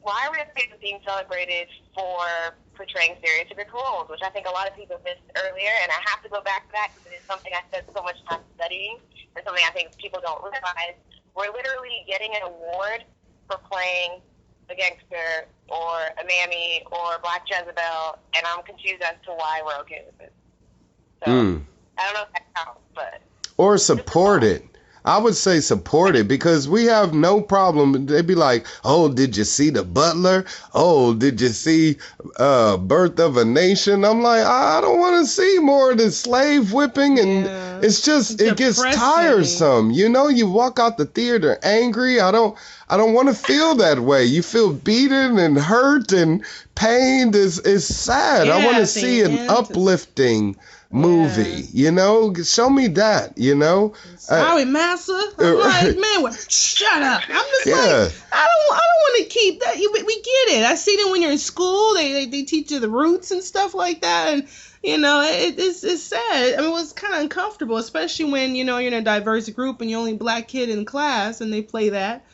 Why are we okay with being celebrated for portraying stereotypical roles, which I think a lot of people missed earlier. And I have to go back to that because it is something I spent so much time studying and something I think people don't realize. We're literally getting an award for playing a gangster or a mammy or Black Jezebel, and I'm confused as to why we're okay with it. So I don't know if that counts, but or support it. I would say support it because we have no problem. They'd be like, oh, did you see The Butler? Oh, did you see Birth of a Nation? I'm like, I don't want to see more of this slave whipping. And it's just, it gets tiresome. You know, you walk out the theater angry. I don't want to feel that way. You feel beaten and hurt and pained. It's sad. I want to see an uplifting movie, you know, show me that, you know. Sorry, Massa. I'm like, man, shut up. I'm just like, I don't want to keep that. We get it. I see them when you're in school. They teach you the roots and stuff like that, and you know, it's sad. I mean, it was kind of uncomfortable, especially when you know you're in a diverse group and you're only Black kid in class, and they play that.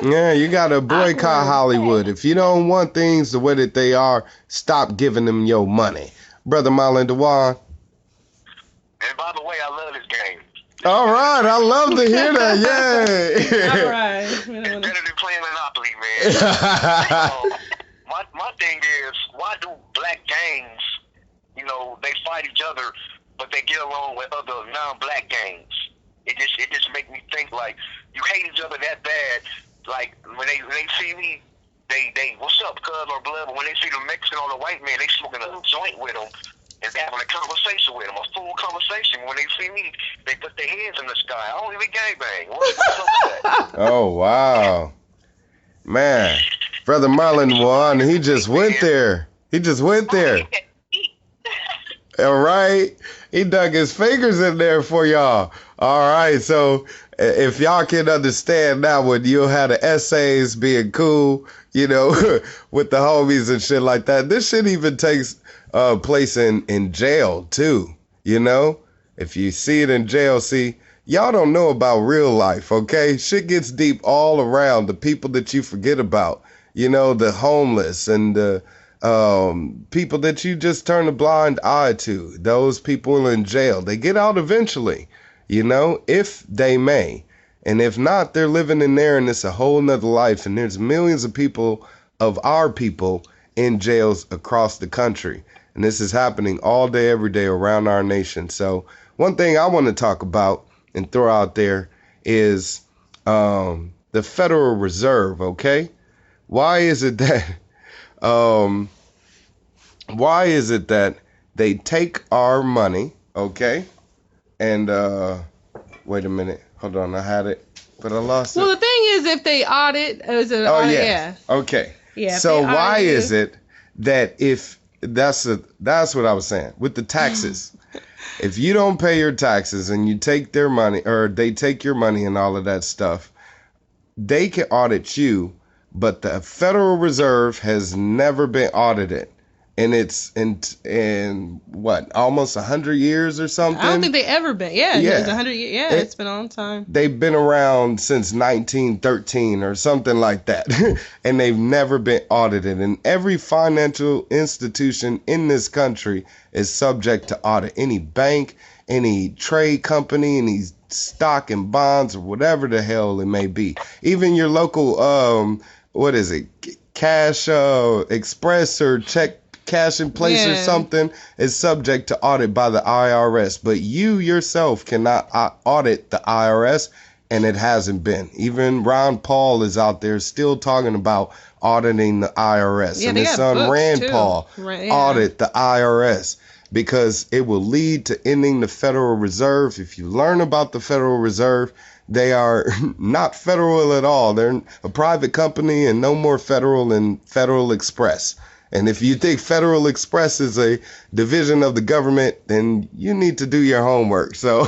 Yeah, you gotta boycott Hollywood. If you don't want things the way that they are, stop giving them your money, brother Marlin Dujuan. And by the way, I love this game. All right, I love to hear that. Yay! All right. It's better than playing Monopoly, man. my thing is, why do Black gangs, you know, they fight each other, but they get along with other non-Black gangs? It just make me think like you hate each other that bad. Like when they see me, they what's up, cuz or blood? But when they see the Mexican or the white man, they smoking a joint with them. And having a conversation with them, a full conversation. When they see me, they put their hands in the sky. I don't even gangbang. What's up with that? Oh, wow. Man, brother Marlin Dujuan, he just went there. He just went there. All right. He dug his fingers in there for y'all. All right. So if y'all can understand that one, you'll have the essays being cool, you know, with the homies and shit like that. This shit even takes place in jail too, you know. If you see it in jail, see, y'all don't know about real life, okay? Shit gets deep all around. The people that you forget about, you know, the homeless and the people that you just turn a blind eye to. Those people in jail, they get out eventually, you know, if they may. And if not, they're living in there and it's a whole nother life. And there's millions of people, of our people, in jails across the country. And this is happening all day, every day around our nation. So one thing I want to talk about and throw out there is the Federal Reserve, okay? Why is it that they take our money, okay? And wait a minute. Hold on, I had it, but I lost it. Well, the thing is, if they audit, yeah. Okay. Yeah. So why is it that if that's what I was saying with the taxes? If you don't pay your taxes and you take their money, or they take your money and all of that stuff, they can audit you, but the Federal Reserve has never been audited. And it's in what, almost 100 years or something? I don't think they ever been. Yeah. It's 100 years. Yeah, it's been a long time. They've been around since 1913 or something like that. And they've never been audited. And every financial institution in this country is subject to audit. Any bank, any trade company, any stock and bonds, or whatever the hell it may be. Even your local, what is it, Cash Express or check cash in place or something is subject to audit by the IRS, but you yourself cannot audit the IRS, and it hasn't been. Even Ron Paul is out there still talking about auditing the IRS, and his son Rand Paul audit the IRS because it will lead to ending the Federal Reserve. If you learn about the Federal Reserve, they are not federal at all. They're a private company and no more federal than Federal Express. And if you think Federal Express is a division of the government, then you need to do your homework. So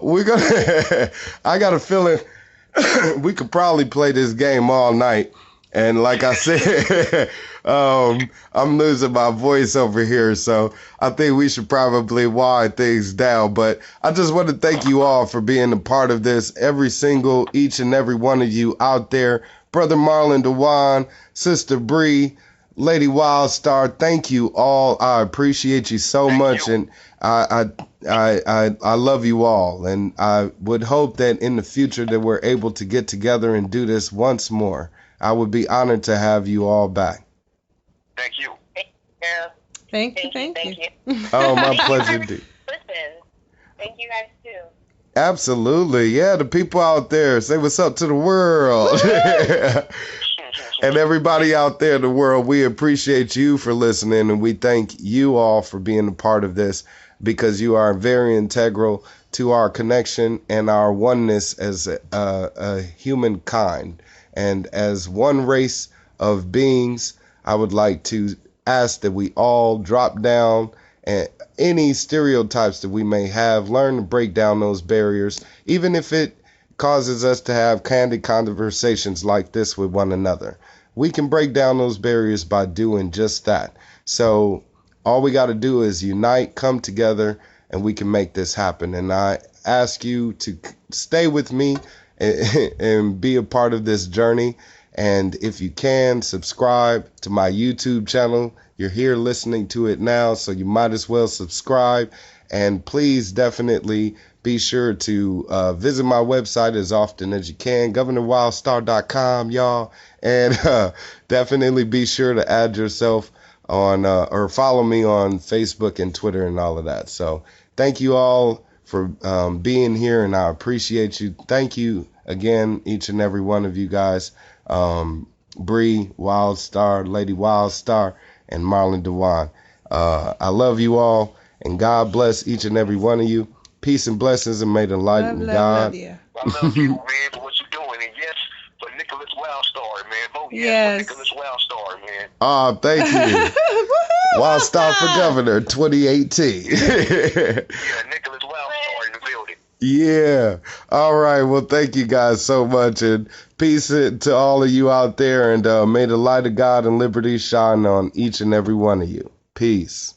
we're gonna. I got a feeling we could probably play this game all night. And like I said, I'm losing my voice over here, so I think we should probably wind things down. But I just want to thank you all for being a part of this. Each and every one of you out there, Brother Marlin Dujuan, Sister Brie, Lady Wildstar, thank you all. I appreciate you so much, and I love you all, and I would hope that in the future that we're able to get together and do this once more. I would be honored to have you all back. Thank you. Thank you. Oh, my pleasure, dude. Listen, thank you guys too. Absolutely. Yeah, the people out there, say what's up to the world. And everybody out there in the world, we appreciate you for listening, and we thank you all for being a part of this, because you are very integral to our connection and our oneness as a humankind. And as one race of beings, I would like to ask that we all drop down and any stereotypes that we may have, learn to break down those barriers, even if it causes us to have candid conversations like this with one another. We can break down those barriers by doing just that. So all we got to do is unite, come together, and we can make this happen. And I ask you to stay with me and be a part of this journey. And if you can, subscribe to my YouTube channel. You're here listening to it now, so you might as well subscribe. And please definitely be sure to visit my website as often as you can, governorwildstar.com, y'all. And definitely be sure to add yourself on or follow me on Facebook and Twitter and all of that. So thank you all for being here, and I appreciate you. Thank you again, each and every one of you guys. Brie Wildstar, Lady Wildstar, and Marlin Dujuan. I love you all, and God bless each and every one of you. Peace and blessings, and may the light of God. Love you. I love you, man, for what you're doing. And yes, for Nicholas Wildstar, man. Vote yes for Nicholas Wildstar, man. Oh, thank you. Wildstar for Governor 2018. Yeah, Nicholas Wildstar in the building. Yeah. All right. Well, thank you guys so much, and peace to all of you out there, and may the light of God and liberty shine on each and every one of you. Peace.